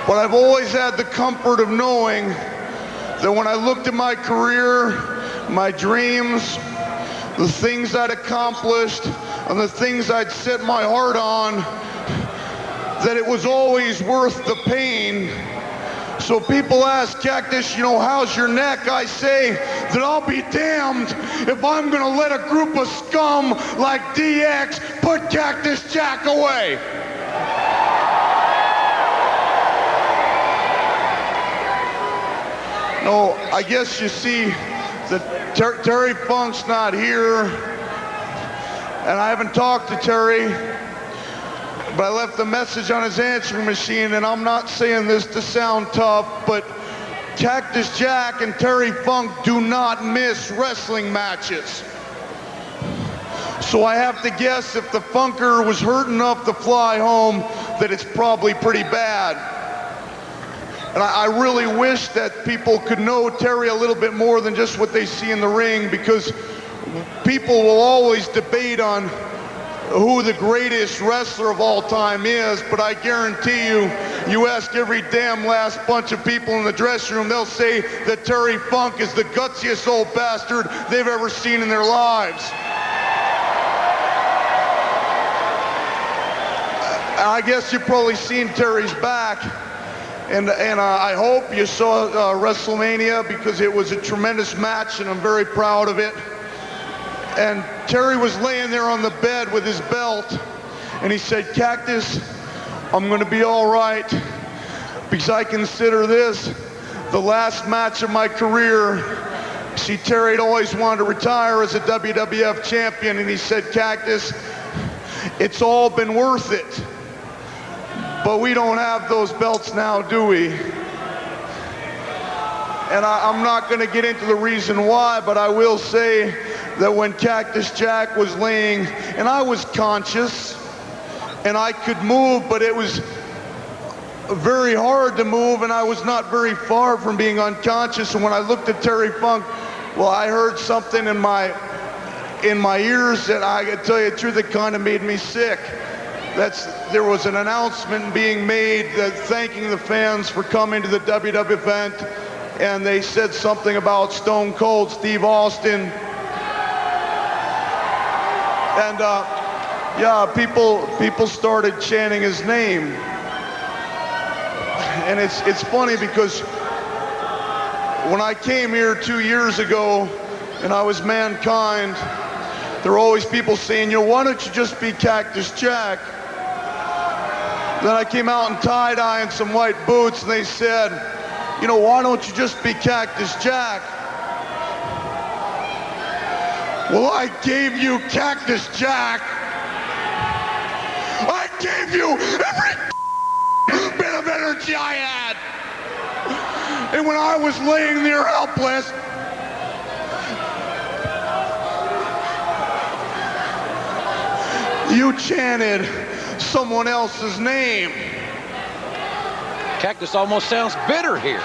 but I've always had the comfort of knowing that when I looked at my career, my dreams, the things I'd accomplished, and the things I'd set my heart on, that it was always worth the pain. So people ask Cactus, you know, how's your neck? I say that I'll be damned if I'm gonna let a group of scum like DX put Cactus Jack away. No, I guess you see that Terry Funk's not here, and I haven't talked to Terry, but I left a message on his answering machine, and I'm not saying this to sound tough, but Cactus Jack and Terry Funk do not miss wrestling matches. So I have to guess if the Funker was hurt enough to fly home, that it's probably pretty bad. And I really wish that people could know Terry a little bit more than just what they see in the ring, because people will always debate on who the greatest wrestler of all time is, but I guarantee you, you ask every damn last bunch of people in the dressing room, they'll say that Terry Funk is the gutsiest old bastard they've ever seen in their lives. I guess you've probably seen Terry's back, and I hope you saw WrestleMania, because it was a tremendous match, and I'm very proud of it. And Terry was laying there on the bed with his belt, and he said, Cactus, I'm gonna be all right, because I consider this the last match of my career. See, Terry had always wanted to retire as a WWF champion, and he said, Cactus, it's all been worth it. But we don't have those belts now, do we? And I'm not gonna get into the reason why, but I will say that when Cactus Jack was laying, and I was conscious, and I could move, but it was very hard to move, and I was not very far from being unconscious. And when I looked at Terry Funk, well, I heard something in my ears that I could tell you the truth, it kind of made me sick. There was an announcement being made that thanking the fans for coming to the WWF event, and they said something about Stone Cold Steve Austin And yeah, people started chanting his name. And it's funny because when I came here 2 years ago and I was Mankind, there were always people saying, why don't you just be Cactus Jack? Then I came out in tie-dye and some white boots and they said, why don't you just be Cactus Jack? Well, I gave you Cactus Jack. I gave you every bit of energy I had. And when I was laying there helpless, you chanted someone else's name. Cactus almost sounds bitter here.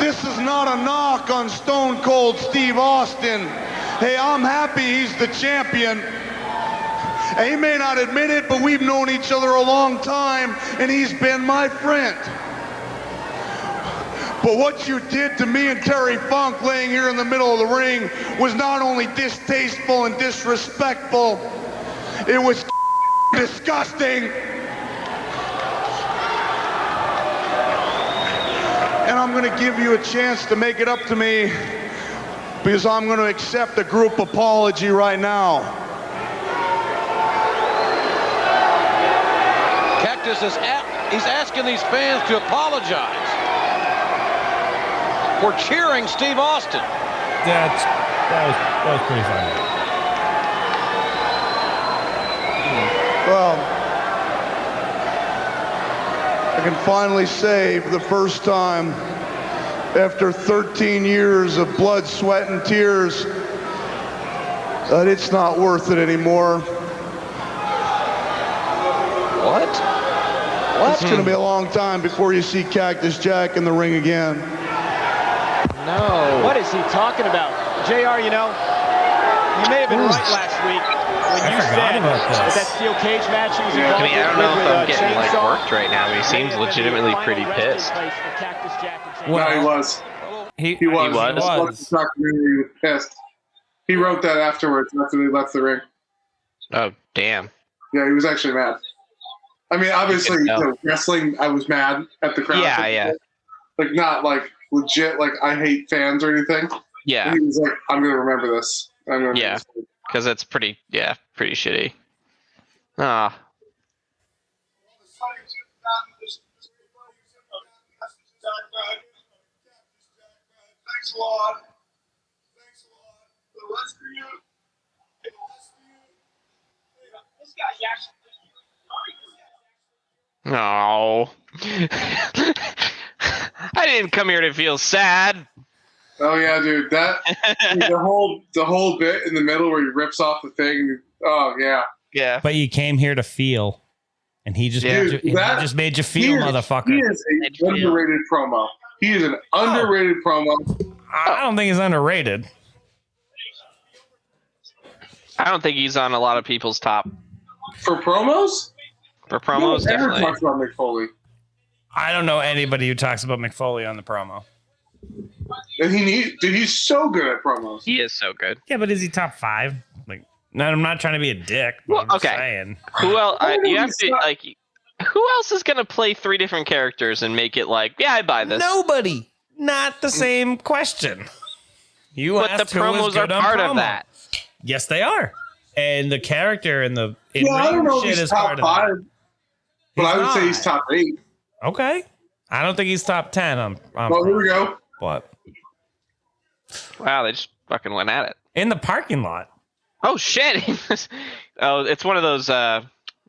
This is not a knock on Stone Cold Steve Austin. Hey, I'm happy he's the champion. And he may not admit it, but we've known each other a long time, and he's been my friend. But what you did to me and Terry Funk laying here in the middle of the ring was not only distasteful and disrespectful, it was disgusting. And I'm going to give you a chance to make it up to me because I'm going to accept a group apology right now. Cactus he's asking these fans to apologize for cheering Steve Austin. That was pretty funny. Well, I can finally say for the first time after 13 years of blood, sweat, and tears that it's not worth it anymore. What? It's going to be a long time before you see Cactus Jack in the ring again. No. What is he talking about? JR, you may have been right last week when you said that steel cage match he was involved I don't know if I'm getting Chainsaw. worked right now, but he seems legitimately pretty pissed. No, he was. He He was. was. He was pissed. He wrote that afterwards after they left the ring. Oh, damn. Yeah, he was actually mad. I mean, obviously, You can tell. wrestling, I was mad at the crowd. Yeah. Like, not like legit, like I hate fans or anything. Yeah, And he was like, I'm going to remember this. I'm gonna Yeah. remember this. because it's pretty shitty. Ah, Thanks a lot. Thanks a lot. The rest of you. This guy no. I didn't come here to feel sad. Oh yeah, dude. That the whole bit in the middle where he rips off the thing. And, oh yeah. Yeah. But you came here to feel, and he just made you, he just made you feel, motherfucker. He is an underrated promo. He is an underrated promo. I don't think he's underrated. I don't think he's on a lot of people's top. For promos? For promos, No one ever definitely. talks about Mick Foley. I don't know anybody who talks about McFoley on the promo. And he's so good at promos. He is so good. Yeah, but is he top 5? Like, no, I'm not trying to be a dick. But Well, I'm just okay. saying. Who else? I don't You know, have he's to not- like. Who else is gonna play 3 different characters and make it like, yeah, I buy this? Nobody. Not the same question. You But the asked who was promos are good on part promo. of that. Yes, they are. And the character and the Yeah, I don't know if shit he's is top part of that. 5, but I would say he's top 8. Okay. I don't think he's top 10 on Well, here we go. What? Wow, they just fucking went at it. In the parking lot. Oh shit! Oh, it's one of those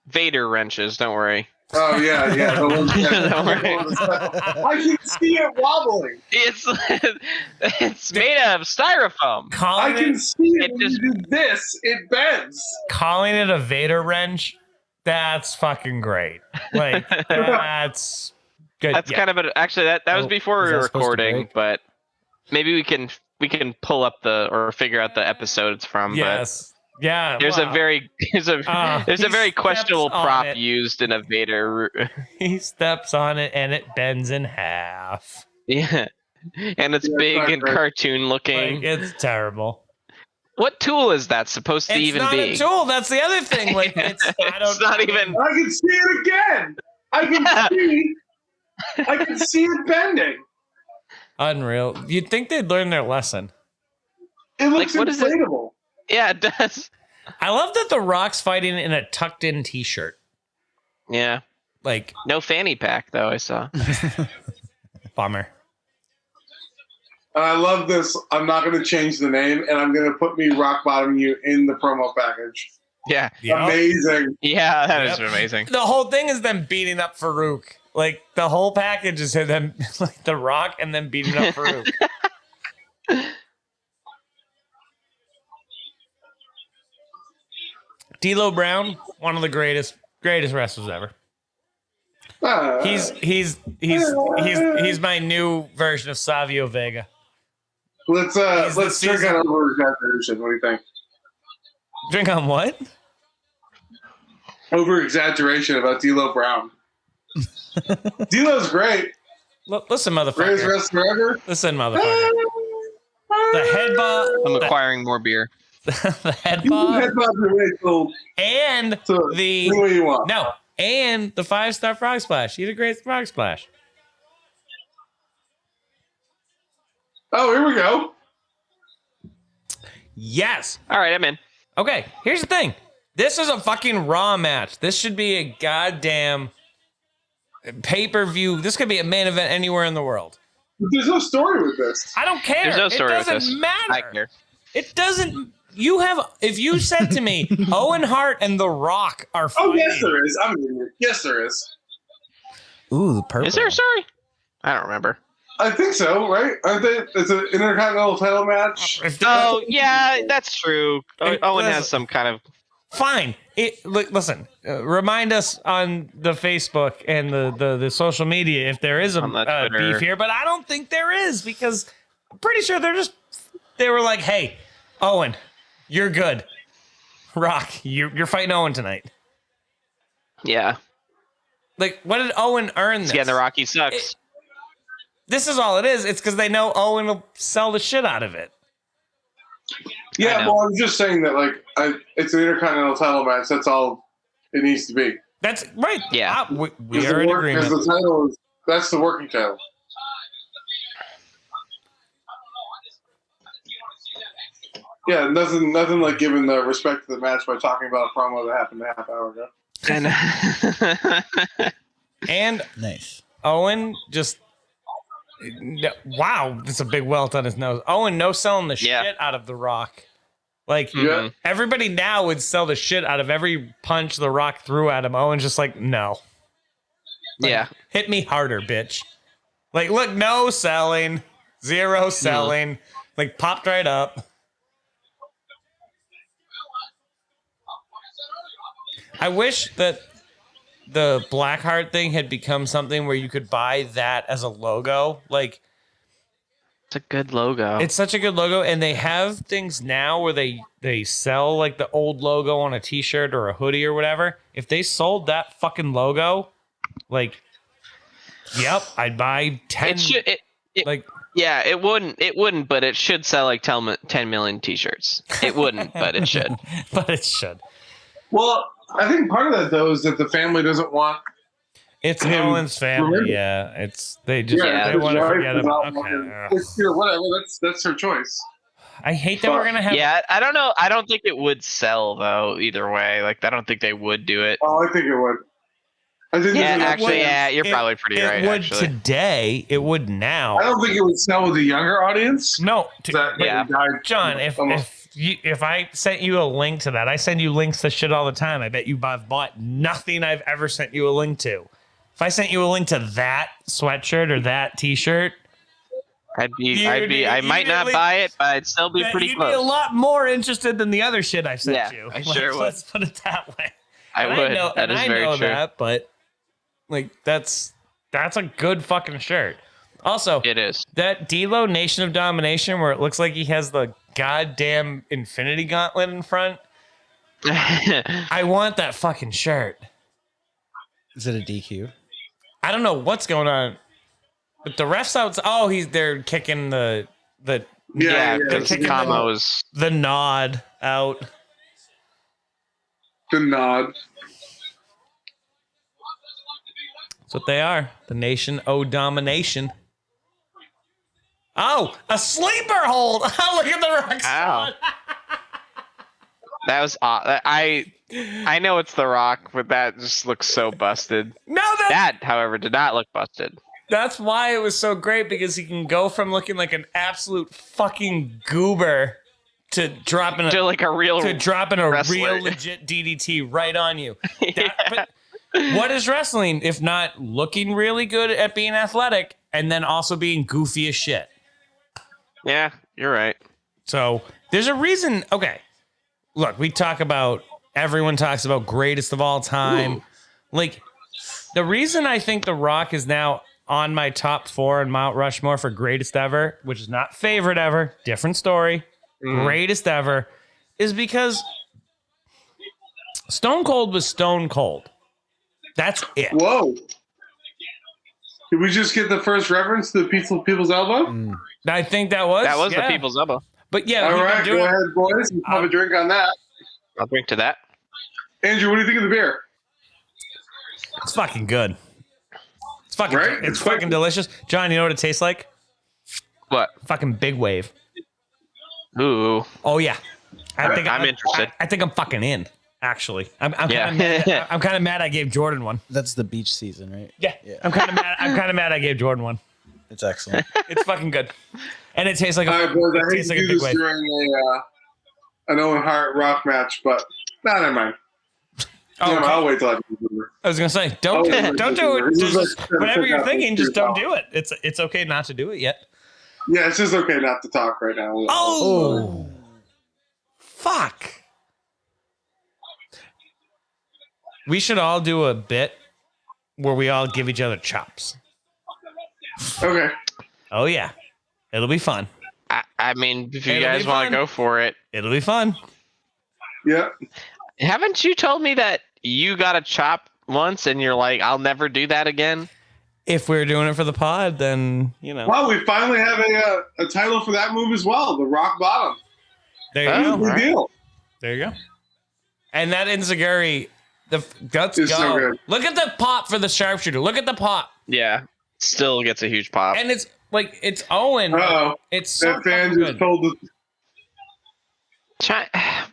Vader wrenches. Don't worry. Oh yeah. The one Don't worry. I can see it wobbling. It's made of styrofoam. I Calling can it, see it it when just- you do this. It bends. calling it a Vader wrench, that's fucking great. Like, that's good. That's Yeah. kind of actually that was Oh, before we is were that supposed to recording, break? but maybe we can pull up or figure out the episode it's from. Yes. Yeah. But there's wow. a very he very questionable steps on prop it. used in a Vader. He steps on it and it bends in half. Yeah, and it's Yeah, big it's and not great. cartoon looking. Like, it's terrible. What tool is that supposed to even be? It's not a tool. That's the other thing. Like it's not even. I can see it again. I can see it bending. Unreal. You'd think they'd learn their lesson. It looks Like, what inflatable. Yeah, it does. I love that The Rock's fighting in a tucked-in T-shirt. Yeah. Like No fanny pack though. I saw. bummer. I love this. I'm not going to change the name, and I'm going to put me rock bottoming you in the promo package. Yeah. Amazing. Yeah, that is amazing. The whole thing is them beating up Farouk. Like the whole package is them, like The Rock, and then beating up Farouk. D'Lo Brown, one of the greatest wrestlers ever. He's my new version of Savio Vega. Let's drink on over exaggeration. What do you think? Drink on what? Over exaggeration about D'Lo Brown. D'Lo's great. Listen, motherfucker. Greatest wrestler ever. Listen, motherfucker. The head bob. I'm acquiring more beer. The head bob. Head bob your way till And the way you want. No, and the 5-star frog splash. He did a great frog splash. Oh, here we go. Yes. All right, I'm in. Okay, here's the thing. This is a fucking Raw match. This should be a goddamn pay-per-view. This could be a main event anywhere in the world. There's no story with this. I don't care. There's no story it with doesn't this. matter. I care. It doesn't. You have. If you said to me, Owen Hart and The Rock are fighting. Oh, yes, there is. I'm an idiot. Yes, there is. Ooh, the purple. Is there a story? I don't remember. I think so, right? I think it's an Intercontinental title match. Oh, yeah, that's true. Owen has some kind of... Fine. Listen, remind us on the Facebook and the social media if there is a beef here, but I don't think there is because I'm pretty sure they were like, hey, Owen, you're good. Rock, you're fighting Owen tonight. Yeah. Like, what did Owen earn this? Yeah, the Rocky sucks. This is all it is. It's because they know Owen will sell the shit out of it. Yeah, well, I'm just saying that, like, it's an Intercontinental title match. That's all it needs to be. That's right. Yeah. We are in agreement. Because the title that's the working title. Yeah, nothing like giving the respect to the match by talking about a promo that happened a half hour ago. And nice. Owen just... Wow, that's a big welt on his nose. Owen no-selling the shit out of The Rock. Like, everybody now would sell the shit out of every punch The Rock threw at him. Owen's just like, no. Like, hit me harder, bitch. Like, look, no selling. Zero selling. Like, popped right up. I wish that the Blackheart thing had become something where you could buy that as a logo. Like, it's a good logo. It's such a good logo, and they have things now where they sell like the old logo on a t-shirt or a hoodie or whatever. If they sold that fucking logo, like, yep, I'd buy 10. It should, like, yeah, it wouldn't, but it should sell like 10 million t-shirts. It wouldn't, but it should. But it should. Well, I think part of that though is that the family doesn't want. It's Owen's family, yeah. They want to forget about. Okay, whatever. That's her choice. I hate that we're gonna have. Yeah, I don't know. I don't think it would sell though. Either way, like I don't think they would do it. Oh, I think it would. I think. Yeah, actually, yeah, you're probably pretty right. It would actually. Today. It would now. I don't think it would sell with a younger audience. No, John, if I sent you a link to that, I send you links to shit all the time. I bet I've bought nothing I've ever sent you a link to. If I sent you a link to that sweatshirt or that t-shirt, I might not buy it, but I'd still be pretty close. You'd be a lot more interested than the other shit I've sent you. I sure would. Let's put it that way. I would. That is very true. That, but like that's a good fucking shirt. Also, it is that D'Lo Nation of Domination where it looks like he has the goddamn Infinity Gauntlet in front. I want that fucking shirt. Is it a DQ? I don't know what's going on, but the refs out. Oh, they're kicking the Yeah, Kama's. The nod out. The nod. That's what they are. The Nation O Domination. Oh, a sleeper hold. Oh, look at the Rock. Ow. That was odd. I know it's The Rock, but that just looks so busted. No, That, however, did not look busted. that's why it was so great, because he can go from looking like an absolute fucking goober to dropping To like a real wrestler. real legit DDT right on you. But what is wrestling if not looking really good at being athletic and then also being goofy as shit? Yeah, you're right. So there's a reason. Okay, look, everyone talks about greatest of all time. Ooh. Like, the reason I think The Rock is now on my top 4 in Mount Rushmore for greatest ever, which is not favorite ever, different story, greatest ever, is because Stone Cold was Stone Cold. That's it. Whoa. Did we just get the first reference to the people's elbow? I think that was the people's elbow. But yeah, all right, go ahead, boys. Have a drink on that. I'll drink to that. Andrew, what do you think of the beer? It's fucking good. It's fucking right? It's fucking delicious. John, you know what it tastes like? What? Fucking Big Wave. Ooh. Oh yeah. I'm interested. I think I'm fucking in. Actually, I'm Yeah. kind of mad. I gave Jordan one. That's the beach season, right? Yeah. I'm kind of mad. I'm kind of mad. I gave Jordan one. It's excellent. It's fucking good, and it tastes like All right, boys, I it hate tastes to like a do Big this Wave. during an Owen Hart Rock match, but never mind. Oh, I'll wait till I was gonna say, don't do it. Just, whatever you're thinking, just don't do it. It's okay not to do it yet. Yeah, it's just okay not to talk right now. Oh. Fuck. We should all do a bit where we all give each other chops. Okay. Oh, yeah. It'll be fun. I mean, if you guys want to go for it. It'll be fun. Yeah. Haven't you told me that you got a chop once and you're like, I'll never do that again? If we're doing it for the pod, then, you know. Well, we finally have a title for that move as well, the Rock Bottom. There you go. Big deal. There you go. And that Enziguri, let's It's go. so good. Look at the pop for the sharpshooter. Look at the pop. Yeah. Still gets a huge pop. And it's like, it's Owen. Uh-oh. It's so That fan fucking just good. told us.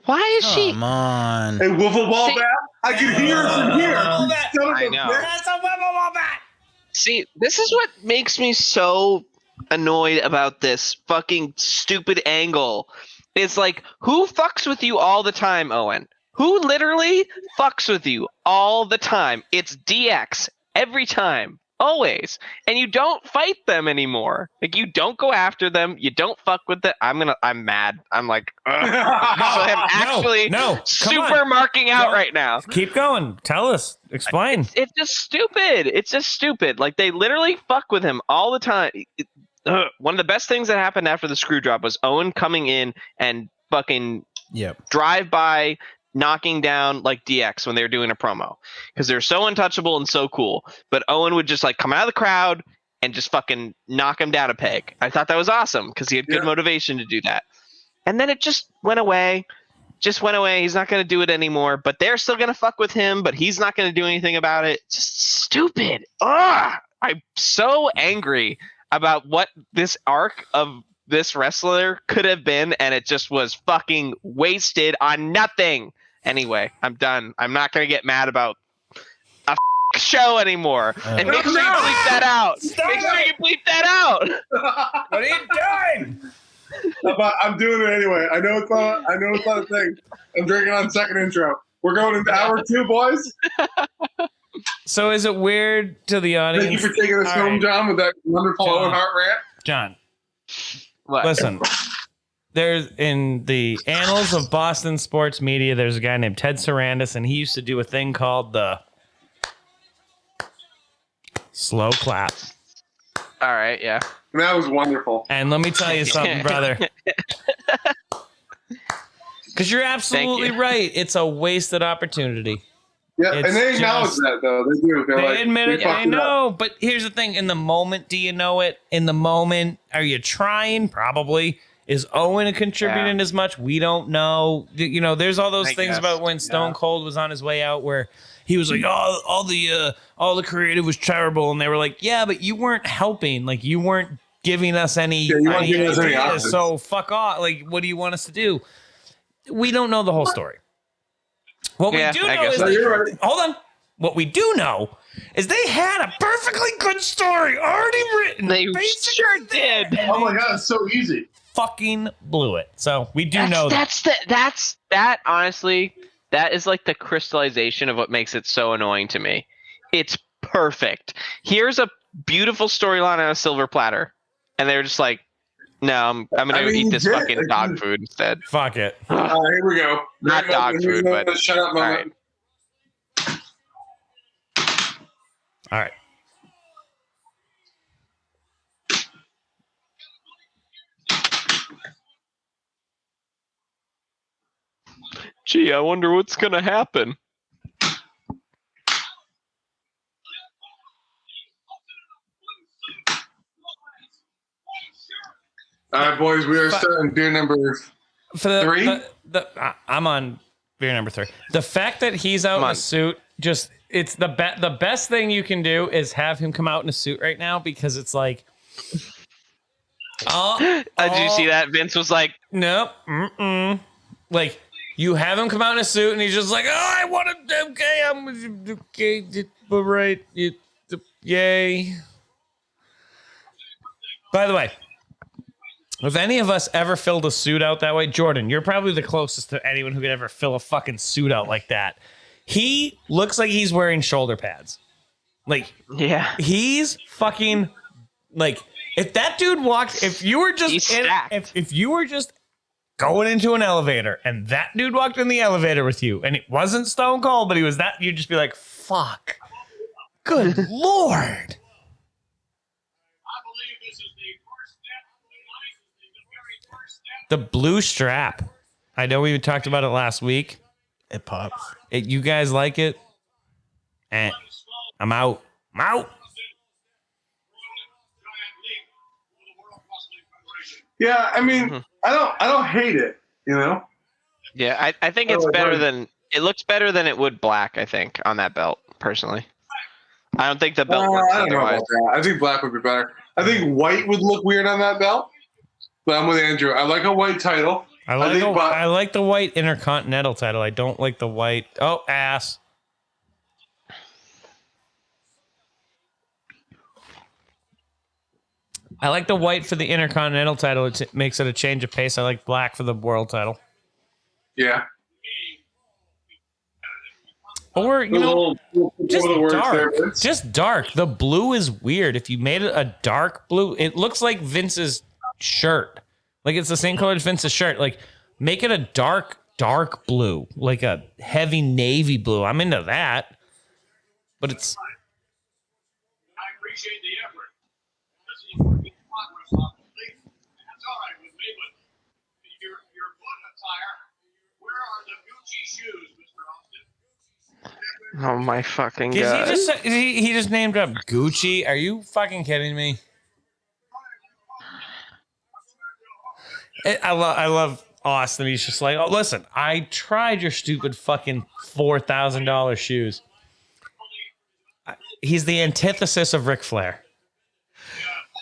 Why is she? Come on. Hey, wiffle ball bat? I can hear it from here. I know. That's a wiffle ball bat. See, this is what makes me so annoyed about this fucking stupid angle. It's like, who fucks with you all the time, Owen? Who literally fucks with you all the time? It's DX every time, always. And you don't fight them anymore. Like, you don't go after them. You don't fuck with them. I'm mad. I'm like, ugh. I'm actually super marking out right now. Keep going. Tell us. Explain. It's just stupid. It's just stupid. Like, they literally fuck with him all the time. One of the best things that happened after the screw drop was Owen coming in and fucking drive by, knocking down like DX when they were doing a promo, because they're so untouchable and so cool. But Owen would just like come out of the crowd and just fucking knock him down a peg. I thought that was awesome because he had good motivation to do that. And then it just went away. He's not going to do it anymore, but they're still going to fuck with him, but he's not going to do anything about it. Just stupid. Ugh! I'm so angry about what this arc of this wrestler could have been, and it just was fucking wasted on nothing. Anyway, I'm done. I'm not going to get mad about a show anymore. And make sure you bleep that out. Make sure you bleep that out. What are you doing? I'm doing it anyway. I know it's not a thing. I'm drinking on second intro. We're going into hour 2, boys. So is it weird to the audience? Thank you for taking us home, John, with that wonderful Owen Hart rant. John, what? Listen. There's in the annals of Boston sports media, there's a guy named Ted Sarandis, and he used to do a thing called the slow clap. All right, yeah. That was wonderful. And let me tell you something, brother. Because you're absolutely right. It's a wasted opportunity. Yeah, and they acknowledge that, though. They do. They admit it. I know. But here's the thing. In the moment, do you know it? In the moment, are you trying? Probably. Is Owen contributing as much? We don't know. You know, there's all those things about when Stone Cold was on his way out where he was like, oh, all the creative was terrible. And they were like, yeah, but you weren't helping. Like, you weren't giving us any ideas. So fuck off. Like, what do you want us to do? We don't know the whole story. What we do know is hold on. What we do know is they had a perfectly good story already written. They sure did. Oh my god, it's so easy. Fucking blew it. So we do know that honestly, that is like the crystallization of what makes it so annoying to me. It's perfect. Here's a beautiful storyline on a silver platter, and they're just like, no, I'm gonna eat this fucking dog food instead. Fuck it. Here we go. Not dog food, but shut up moment. All right. Gee, I wonder what's gonna happen. All right, boys, we are starting beer number 3. I'm on beer number 3. The fact that he's out in a suit, it's the best thing you can do is have him come out in a suit right now, because it's like, did you see that? Vince was like, nope, like, you have him come out in a suit, and he's just like, oh, I want to, okay, I'm okay, but right, yay. By the way, if any of us ever filled a suit out that way, Jordan, you're probably the closest to anyone who could ever fill a fucking suit out like that. He looks like he's wearing shoulder pads. Like, yeah, he's fucking like, if that dude walked, if you were just if you were just going into an elevator and that dude walked in the elevator with you and it wasn't Stone Cold, but he was that, you'd just be like, fuck. Good Lord. The blue strap. I know we talked about it last week. It pops. You guys like it? And I'm out. Yeah, I mean, I don't hate it, you know? Yeah, I think it's better than, it looks better than it would black, I think, on that belt, personally. I don't think the belt works I don't know otherwise. about that. I think black would be better. I think white would look weird on that belt. But I'm with Andrew. I like a white title. I like the white Intercontinental title. I don't like the white. Oh, ass. I like the white for the Intercontinental title. It makes it a change of pace. I like black for the world title. Yeah. Or, you know, just dark. Just dark. The blue is weird. If you made it a dark blue, it looks like Vince's shirt. Like, it's the same color as Vince's shirt. Like, make it a dark blue. Like a heavy navy blue. I'm into that. But it's... I appreciate the effort. That's all right with me, but your foot attire, where are the Gucci shoes, Mr. Austin? Oh my fucking god. He just named up Gucci. Are you fucking kidding me? I love Austin. He's just like, oh, listen, I tried your stupid fucking $4,000 shoes. He's the antithesis of Ric Flair.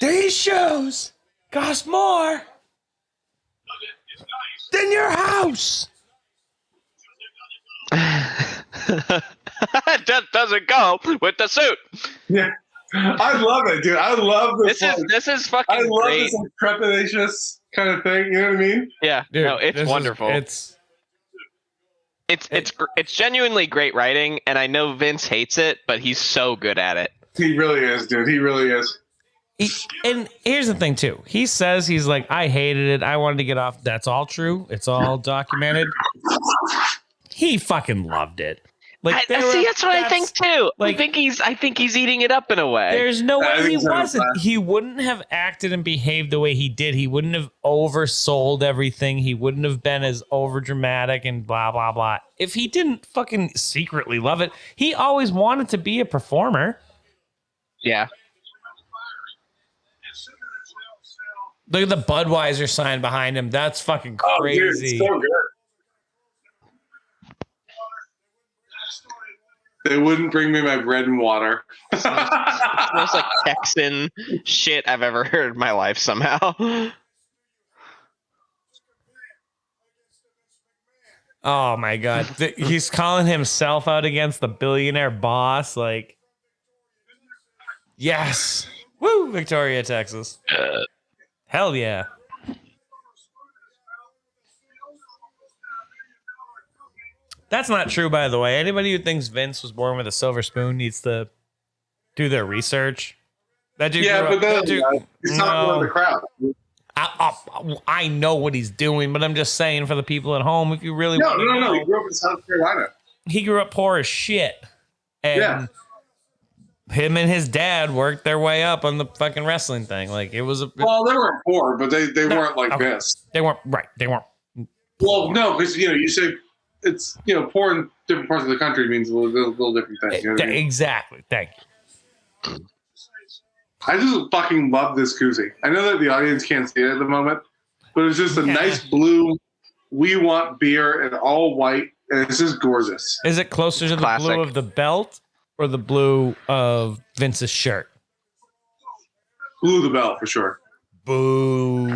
These shoes cost more than your house. That doesn't go with the suit. Yeah, I love it, dude. I love this. This is fucking. I love great. this like, trepidatious kind of thing. You know what I mean? Yeah, dude, no, it's wonderful. It's genuinely great writing, and I know Vince hates it, but he's so good at it. He really is, dude. He really is. And here's the thing too. He says he's like, I hated it. I wanted to get off. That's all true. It's all documented. He fucking loved it. Like, that's what I think too. Like, I think he's eating it up in a way. There's no way he wasn't. He wouldn't have acted and behaved the way he did. He wouldn't have oversold everything. He wouldn't have been as overdramatic and blah blah blah if he didn't fucking secretly love it. He always wanted to be a performer. Yeah. Look at the Budweiser sign behind him. That's fucking crazy. Oh, dude, it's so good. They wouldn't bring me my bread and water. It's the most like Texan shit I've ever heard in my life somehow. Oh my god. He's calling himself out against the billionaire boss. Like, yes. Woo, Victoria, Texas. Hell yeah. That's not true, by the way. Anybody who thinks Vince was born with a silver spoon needs to do their research. That dude Yeah, grew but up- then that dude- he's not one of the crowd. I know what he's doing, but I'm just saying for the people at home, if you really No, want to no, no. know, He grew up in South Carolina. he grew up poor as shit. And him and his dad worked their way up on the fucking wrestling thing. Like, it was a... Well, they weren't poor, but they weren't like okay. this. They weren't, right. They weren't. Well, no, because, you say it's, poor in different parts of the country means a little different thing. You know what I mean? Exactly. Thank you. I just fucking love this koozie. I know that the audience can't see it at the moment, but it's just a nice blue, we want beer and all white, and it's just gorgeous. Is it closer to the Classic. blue of the belt or the blue of Vince's shirt? Blue of the belt for sure. Boo.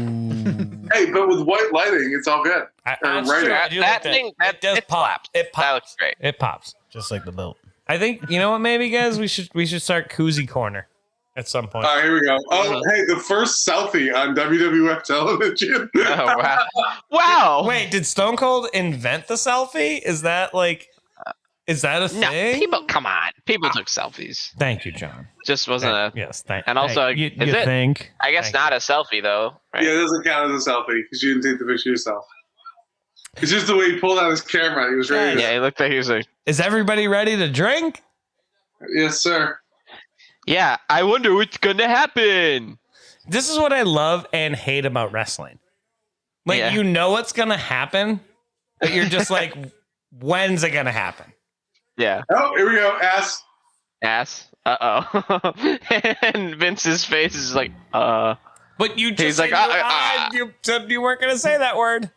Hey, but with white lighting, it's all good. That's right. true. I do That like thing, It does it pop. slaps. It pops. That looks great. It pops. Just like the belt. I think, you know what, maybe, guys? We should start Koozie Corner at some point. All right, here we go. Oh, hey, the first selfie on WWF television. Oh, wow. Wow. Wait, did Stone Cold invent the selfie? Is that a No, thing? come on. People took selfies. Thank you, John. Just wasn't a. Yes, thank And also, you. is it? Think? I guess Thank not a selfie though, right? Yeah, it doesn't count as a selfie because you didn't take the picture yourself. It's just the way he pulled out his camera. He was ready. Yeah, it looked like he was like, Is everybody ready to drink? Yes, sir. yeah, I wonder what's gonna happen. This is what I love and hate about wrestling. Like, Yeah. you know what's gonna happen, but you're just like, when's it gonna happen? Yeah. Oh, here we go. Ass. Uh-oh. And Vince's face is like, But you just He's said like, you said you weren't gonna say that word.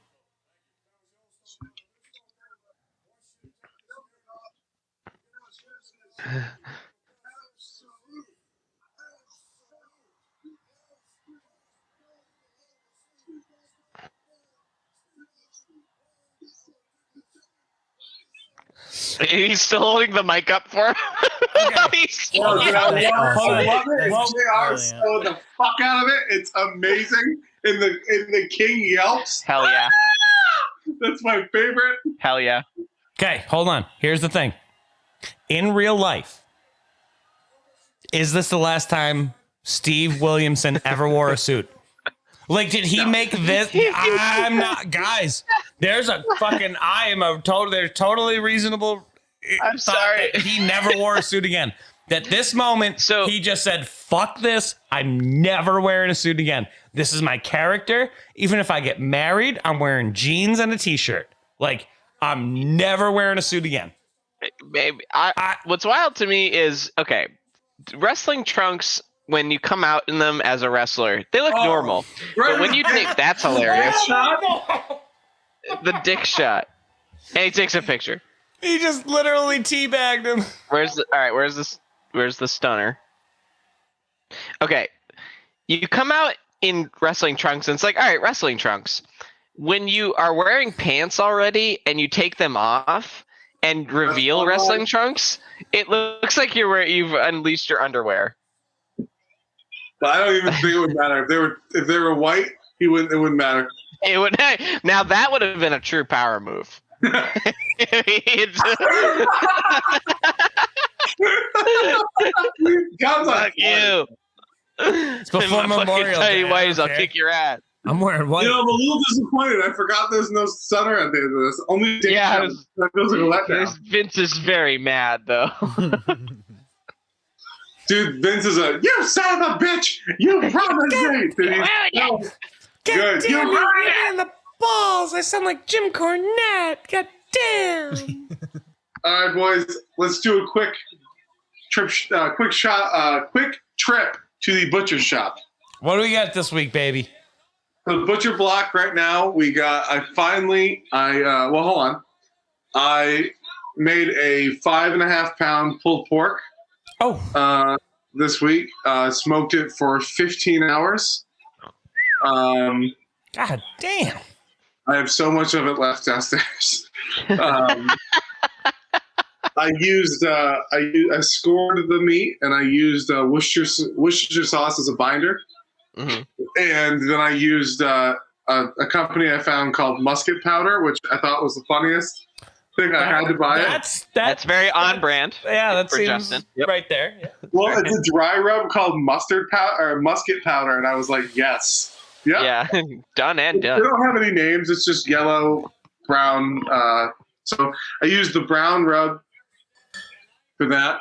he's still holding the mic up for him. He's Oh, dude, I love it. Well, JR stole the fuck out of it. It's amazing. And the king yelps. Hell yeah. That's my favorite. Hell yeah. Okay, hold on. Here's the thing. In real life, is this the last time Steve Williamson ever wore a suit? Like, did he make this? I'm not, guys. There's a fucking. There's totally reasonable. I'm sorry. He never wore a suit again. At this moment, he just said, "Fuck this! I'm never wearing a suit again. This is my character. Even if I get married, I'm wearing jeans and a t-shirt. Like, I'm never wearing a suit again." Maybe what's wild to me is, okay, wrestling trunks, when you come out in them as a wrestler, they look normal. Right. But when you think that's hilarious, the dick shot. And he takes a picture. He just literally teabagged him. Where's the stunner? Okay. You come out in wrestling trunks and it's like, all right, wrestling trunks. When you are wearing pants already and you take them off and reveal wrestling trunks, it looks like you've unleashed your underwear. But I don't even think it would matter if they were white. It wouldn't matter. It would. Now that would have been a true power move. God's Fuck you. It's before My Memorial fucking Day. titty whities, I'll Okay. kick your ass. I'm wearing white. I'm a little disappointed. I forgot there's no stunner at the end of this. Only dick Yeah, shot. That feels like a letdown. Vince is very mad though. Dude, Vince is you son of a bitch! You promised me! Dude, he's so good. You Damn, ruined you it! in the balls. I sound like Jim Cornette. God damn. All right, boys, let's do a quick trip to the butcher shop. What do we got this week, baby? the butcher block right now, hold on. I made a 5.5 pound pulled pork. This week. Smoked it for 15 hours. God damn. I have so much of it left downstairs. I scored the meat and I used Worcestershire sauce as a binder. Mm-hmm. And then I used a company I found called Musket Powder, which I thought was the funniest thing. I had to buy it. That's very on brand. Yeah, that for seems Justin. Yep. right there. Yeah. Well, it's a dry rub called mustard powder or musket powder, and I was like, yes. Yep. Yeah, done and They done. don't have any names. It's just yellow, brown. So I used the brown rub for that,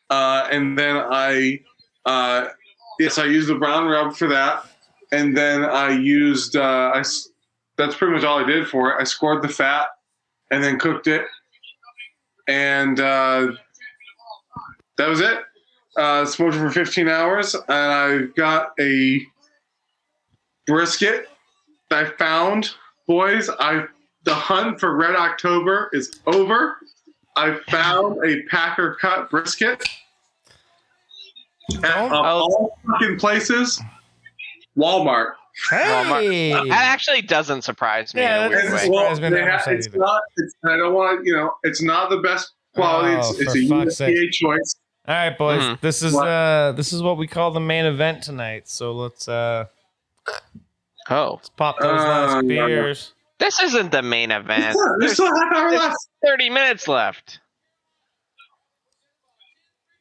and then I used the brown rub for that, and then I used that's pretty much all I did for it. I scored the fat, and then cooked it, and that was it. Smoked it for 15 hours, and I got a brisket that I found. Boys, the hunt for Red October is over. I found a Packer cut brisket at all fucking places. Walmart. Hey. That actually doesn't surprise me. Yeah, in a weird way. It's not the best quality. It's a USDA choice. All right, boys. Mhm. This is what we call the main event tonight. So let's pop those last beers. This isn't the main event. There's still a half hour left. 30 minutes left.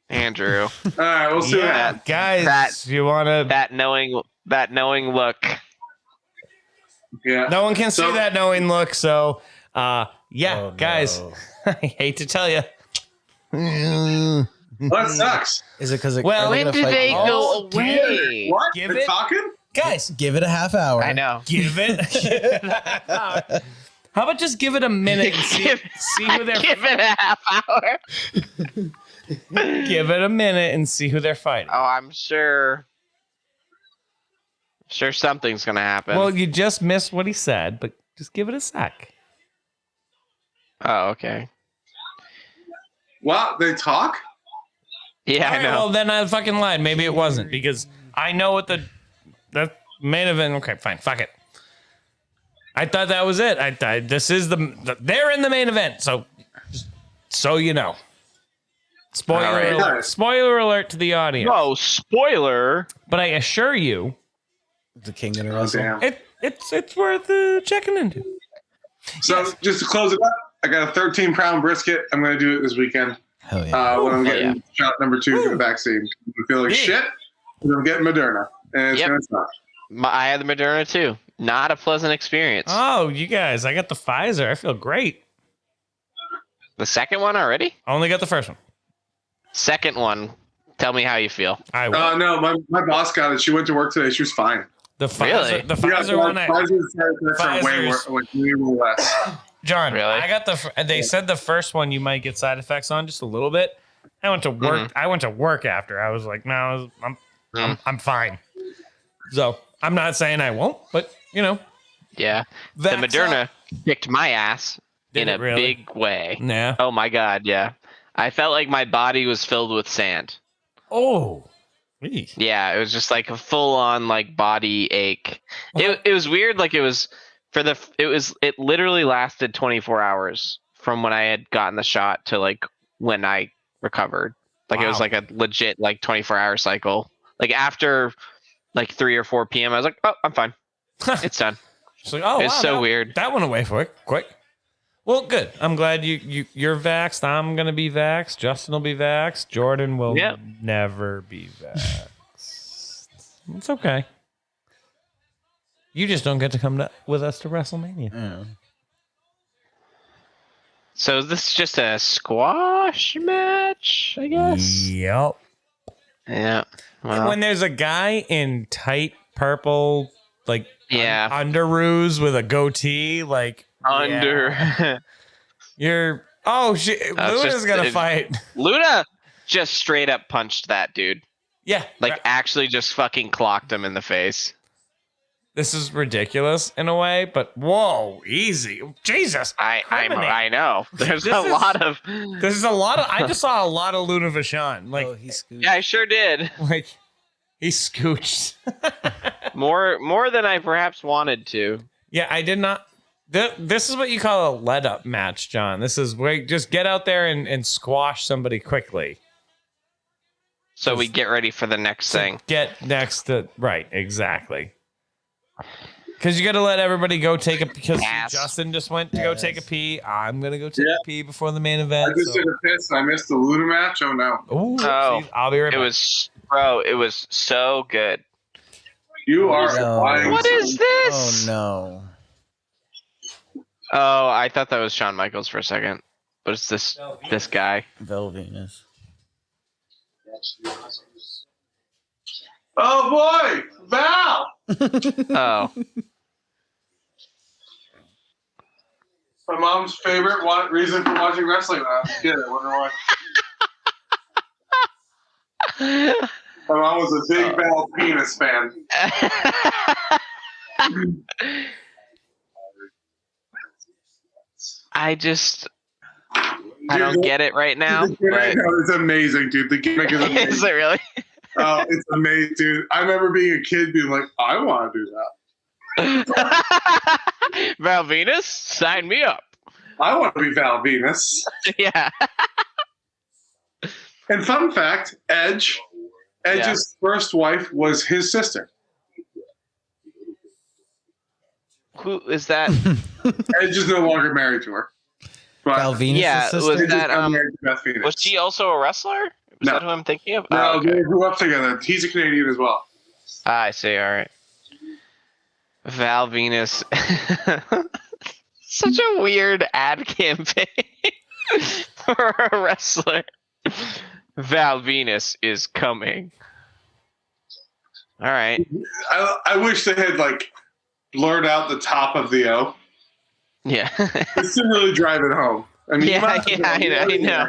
Andrew. All right, we'll see what happens. Guys, you wanna that knowing look. Yeah. No one can see So- that knowing look, so guys, I hate to tell you. Well, that sucks. Is it because When do they go away? What? Give They're it- talking? Guys, give it a half hour? I know. give it. How about just give it a minute and see who they're Give it a half hour. give it a minute and see who they're fighting. Oh, I'm sure something's gonna happen. Well, you just missed what he said, but just give it a sec. Oh, okay. What? They talk? Yeah, All I right, know. well, then I fucking lied. Maybe it wasn't because I know what the main event. Okay, fine. Fuck it. I thought that was it. This is they're in the main event. So, just so you know. Spoiler All right. alert. Spoiler alert to the audience. No spoiler. But I assure you, The king gonna wrestle? Damn. it's worth checking into. So just to close it up, I got a 13-pound brisket. I'm going to do it this weekend. Hell yeah. When I'm getting shot number 2 for the vaccine. I feel like shit. And I'm getting Moderna. And it's going to suck. I had the Moderna too. Not a pleasant experience. Oh, you guys, I got the Pfizer. I feel great. The second one already? I only got the first one. Second one. Tell me how you feel. I will. No, my boss got it. She went to work today. She was fine. The Pfizer, Really? the Pfizer one. Pfizer's way less. John, Really? I got they said the first one you might get side effects on just a little bit. I went to work. Mm-hmm. I went to work after. I was like, no, I'm fine. So I'm not saying I won't, but Yeah. The Vax Moderna kicked my ass Did in it a really? big way. Yeah. Oh my god, yeah. I felt like my body was filled with sand. Oh. Eek. Yeah, it was just like a full on like body ache. It was weird, like it literally lasted 24 hours from when I had gotten the shot to like when I recovered. Like it was Wow. like a legit like 24-hour cycle. Like after like 3 or 4 p.m. I was like, "Oh, I'm fine. It's done." It's like, oh, It's wow, so weird. That went away quick. Well, good. I'm glad you're vaxxed. I'm gonna be vaxxed. Justin will be vaxxed. Jordan will never be vaxxed. It's okay. You just don't get to come with us to WrestleMania. Yeah. So is this just a squash match, I guess? Yep. Yeah. And Well, when there's a guy in tight purple, like underoos with a goatee, like you're shit. Luna's gonna fight. Luna just straight up punched that dude. Yeah, Like actually just fucking clocked him in the face. this is ridiculous in a way, but whoa, easy. Jesus. I know. There's This a is- lot of. This is a lot of, I just saw a lot of Luna Vachon. Like, Oh, he's scooped. Yeah, I sure did. like he scooched. More than I perhaps wanted to. Yeah, I did not. This is what you call a let up match, John. This is where just get out there and squash somebody quickly. So we get ready for the next thing. Get next to right, exactly. Because you got to let everybody go take a. Because Pass. Justin just went to go take a pee. I'm gonna go take Yeah. a pee before the main I event. just did a piss and I missed the Luna match. Oh no. Ooh, Oh, I'll be right It back. was so good. You are No. lying. What is this? Oh no. Oh, I thought that was Shawn Michaels for a second, but it's this guy. Vel Venus. Oh boy, Val. Oh, My mom's favorite reason for watching wrestling. I wonder why. My mom was a big Val penis fan. I don't get it right now. The gimmick is amazing, dude. The gimmick is But amazing. is it really? Oh, it's amazing, dude. I remember being a kid being like, I want to do that. Val Venus, sign me up. I want to be Val Venus. Yeah. And fun fact, Edge's first wife was his sister. Who is that? Edge is no longer married to her. But Val Venus' Yeah, sister? was Edge is that not married to Beth Phoenix. was she also a wrestler? Was No. that who I'm thinking of? No, Oh, okay. they grew up together. He's a Canadian as well. I see. All right. Val Venus. Such a weird ad campaign for a wrestler. Val Venus is coming. All right. I wish they had like blurred out the top of the O. Yeah. Just to really drive it home. I mean, you Yeah, might as well. I know.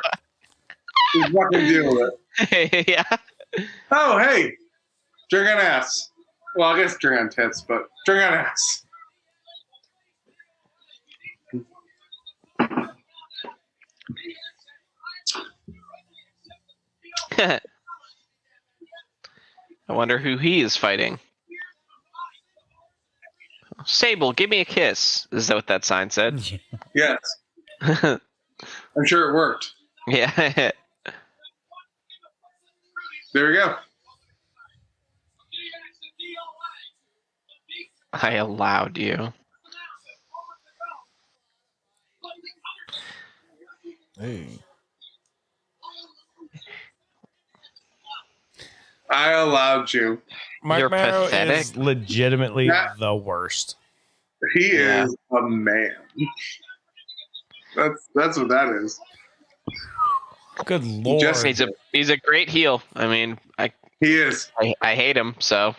Just fucking deal with it. Yeah. Oh, hey, drink on ass. Well, I guess drink on tits, but drink on ass. I wonder who he is fighting. Sable, give me a kiss. Is that what that sign said? Yes, I'm sure it worked. Yeah. There we go. I allowed you. Hey. I allowed you. Marc You're Mero pathetic. is legitimately Yeah. the worst. He Yeah. is a man. That's what that is. Good lord. just- He's a great heel. I mean, He is. I hate him, so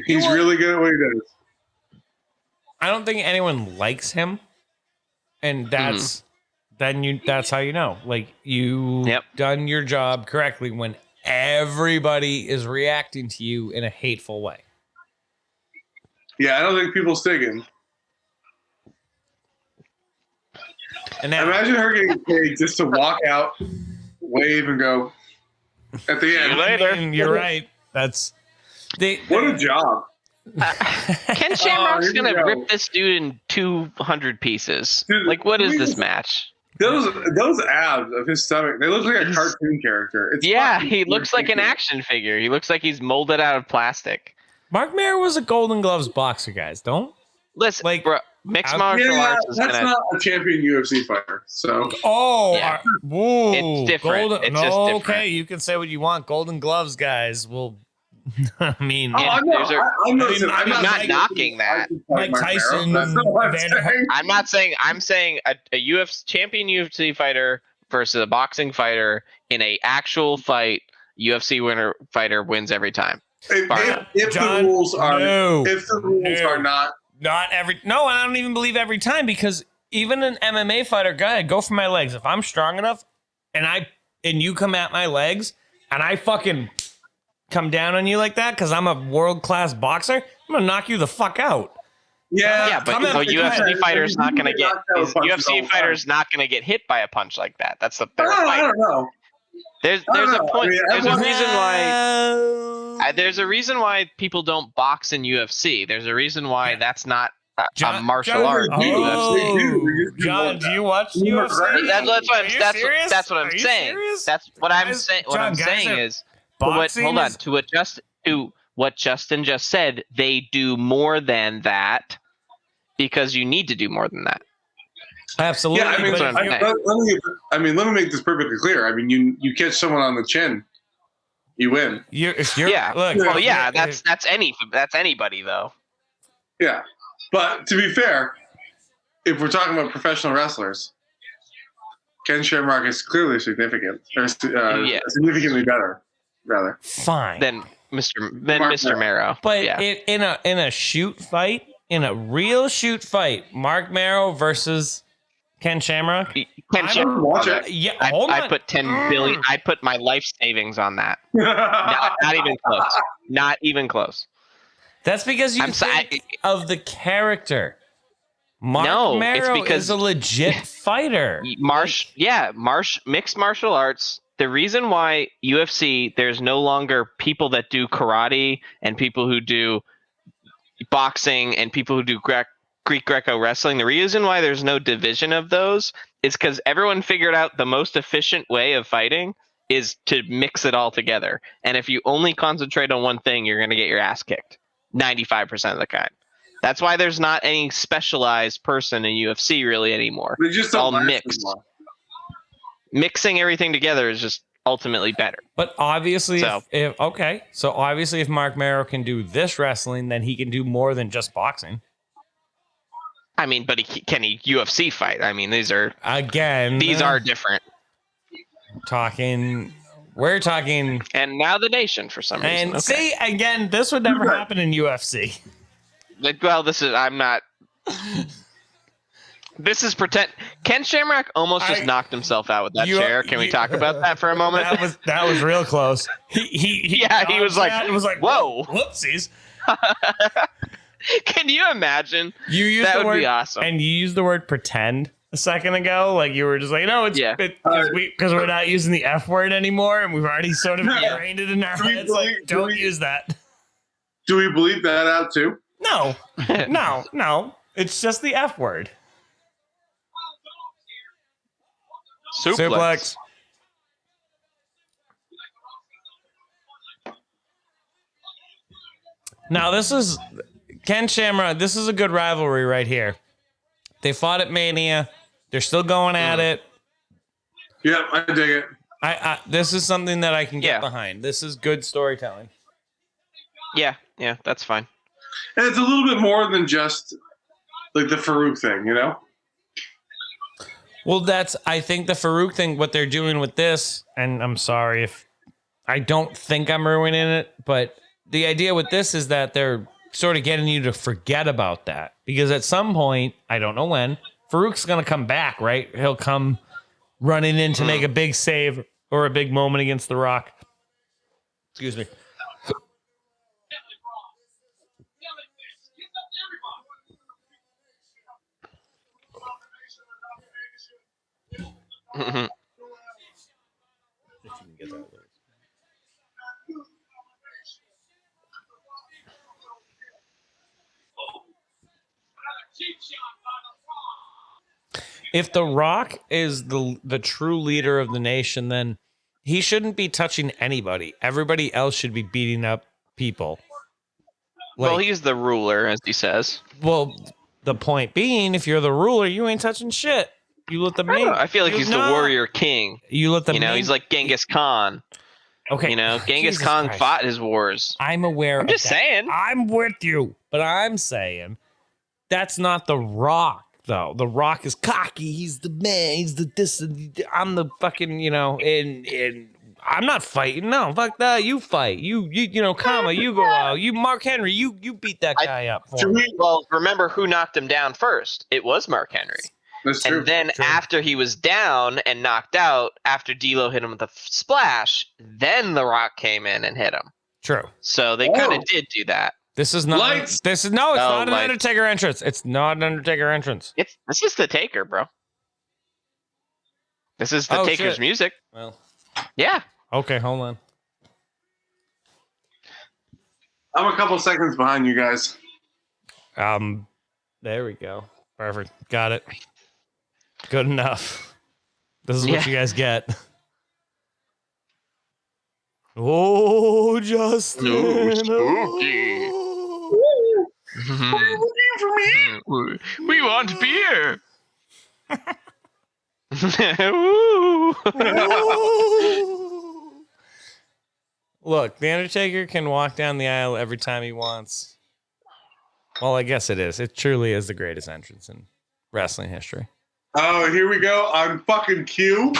He's really good at what he does. I don't think anyone likes him, and that's that's how you know. Like you Yep. done your job correctly when everybody is reacting to you in a hateful way. Yeah, I don't think people stick him. And now, Imagine her getting paid just to walk out, wave, and go at the end. I mean, you're right. That's What a job. Ken Shamrock's here we gonna go. rip this dude in 200 pieces. Dude, Like, what is we this just- match? Those abs of his stomach, they look like a cartoon character. It's Yeah, fucking he looks like an ridiculous. action figure. He looks like he's molded out of plastic. Marc Mero was a Golden Gloves boxer, guys. Don't Listen, Like, bro, mixed I'm- martial Yeah, arts is that's gonna. not a champion UFC fighter. So Yeah. Whoa, It's different. Golden, It's no, just different. okay, you can say what you want. Golden Gloves, guys. Well, I mean, oh, Yeah, I'm not. there's a- I'm not, saying- I'm not not knocking that. Mike Marc Mero. Tyson, That's not what I'm Vander- saying. I'm not saying. I'm saying a UFC champion UFC fighter versus a boxing fighter in a actual fight. UFC winner fighter wins every time. If John, the rules are no. if the rules No. are not not every. No, I don't even believe every time because even an MMA fighter, go ahead, go for my legs. If I'm strong enough, and you come at my legs, and I fucking come down on you like that because I'm a world class boxer, I'm gonna knock you the fuck out. Yeah, but come in- UFC fighter's not going to get punches all UFC the fighter's not going to get hit by a punch like that. That's the I fair don't, I fight. don't know. There's I don't a know. point. I mean, There's a everyone- reason why. There's a reason why people don't box in UFC. There's a reason why that's not a martial art in UFC. John, do you watch UFC? That's what Are you serious? that's what Are I'm you saying. serious? That's what I'm Guys, saying. What John, I'm guys saying are- is, boxing hold on. is- To what Justin just said, they do more than that because you need to do more than that. Absolutely. Yeah, I mean, but if you're- let me make this perfectly clear. I mean, you catch someone on the chin, you win. if you're, Yeah. look, Well, if yeah. you're- That's anybody though. Yeah, but to be fair, if we're talking about professional wrestlers, Ken Shamrock is clearly significant, or significantly better, rather. fine. Then Marc Mr. Mero. But yeah. in a shoot fight, in a real shoot fight, Marc Mero versus Ken Shamrock. Ken Shamrock. Watch it. Yeah, I put 10 billion. I put my life savings on that. Not even close. Not even close. That's because you I'm think of the character. Marc No, it's Mero because- is a legit fighter. Mixed martial arts. The reason why UFC, there's no longer people that do karate and people who do boxing and people who do Greek Greco wrestling. The reason why there's no division of those is because everyone figured out the most efficient way of fighting is to mix it all together. And if you only concentrate on one thing, you're going to get your ass kicked 95% of the time. That's why there's not any specialized person in UFC really anymore. They just It's all don't last mixed. anymore. Mixing everything together is just ultimately better. But obviously, So- if Marc Mero can do this wrestling, then he can do more than just boxing. I mean, but can he UFC fight? I mean, these are different. We're talking. And now the nation for some reason. And Okay. see, again, this would never happen in UFC. Well, I'm not. This is pretend. Ken Shamrock almost just knocked himself out with that chair. Can we talk about that for a moment? That was real close. He was like, whoa. Whoopsies. Can you imagine? You used That the would word, be awesome. And you used the word pretend a second ago. Like you were just like, no, it's because we're not using the F word anymore, and we've already sort of ingrained it in our heads. Like, don't use that. Do we bleep that out too? No, no. It's just the F word. Suplex. Now, this is Ken Shamrock. This is a good rivalry right here. They fought at Mania. They're still going at it. Yeah, I dig it. This is something that I can get behind. This is good storytelling. Yeah, that's fine. And it's a little bit more than just like the Farouk thing, you know? Well, I think the Farouk thing, what they're doing with this, and I'm sorry if I don't think I'm ruining it, but the idea with this is that they're sort of getting you to forget about that. Because at some point, I don't know when, Farouk's going to come back, right? He'll come running in to make a big save or a big moment against The Rock. Excuse me. If The Rock is the true leader of the nation, then he shouldn't be touching anybody. Everybody else should be beating up people. Well, he's the ruler, as he says. Well, the point being, if you're the ruler, you ain't touching shit. You let the main. I feel like he's the warrior king. You let the he's like Genghis Khan. Okay. Genghis Khan fought his wars. I'm aware. I'm just saying. I'm with you, but I'm saying that's not The Rock, though. The Rock is cocky. He's the man. He's the this. I'm the fucking. And I'm not fighting. No, fuck that. You fight. You comma. You go out. You Mark Henry. You beat that guy up. Well, remember who knocked him down first? It was Mark Henry. That's true. And then after he was down and knocked out, after D'Lo hit him with a splash, then The Rock came in and hit him. True. So they kind of did do that. This is not. Lights. This is no. It's not an lights. Undertaker entrance. It's not an Undertaker entrance. This is the Taker, bro. This is the Oh, Taker's shit. music. Well, Yeah. okay, hold on. I'm a couple seconds behind you guys. There we go. Perfect. Got it. Good enough. This is what you guys get. Oh, Justin. Ooh, spooky. We want beer. Ooh. Look, the Undertaker can walk down the aisle every time he wants. Well, I guess it is. It truly is the greatest entrance in wrestling history. Oh, here we go. I'm fucking Q.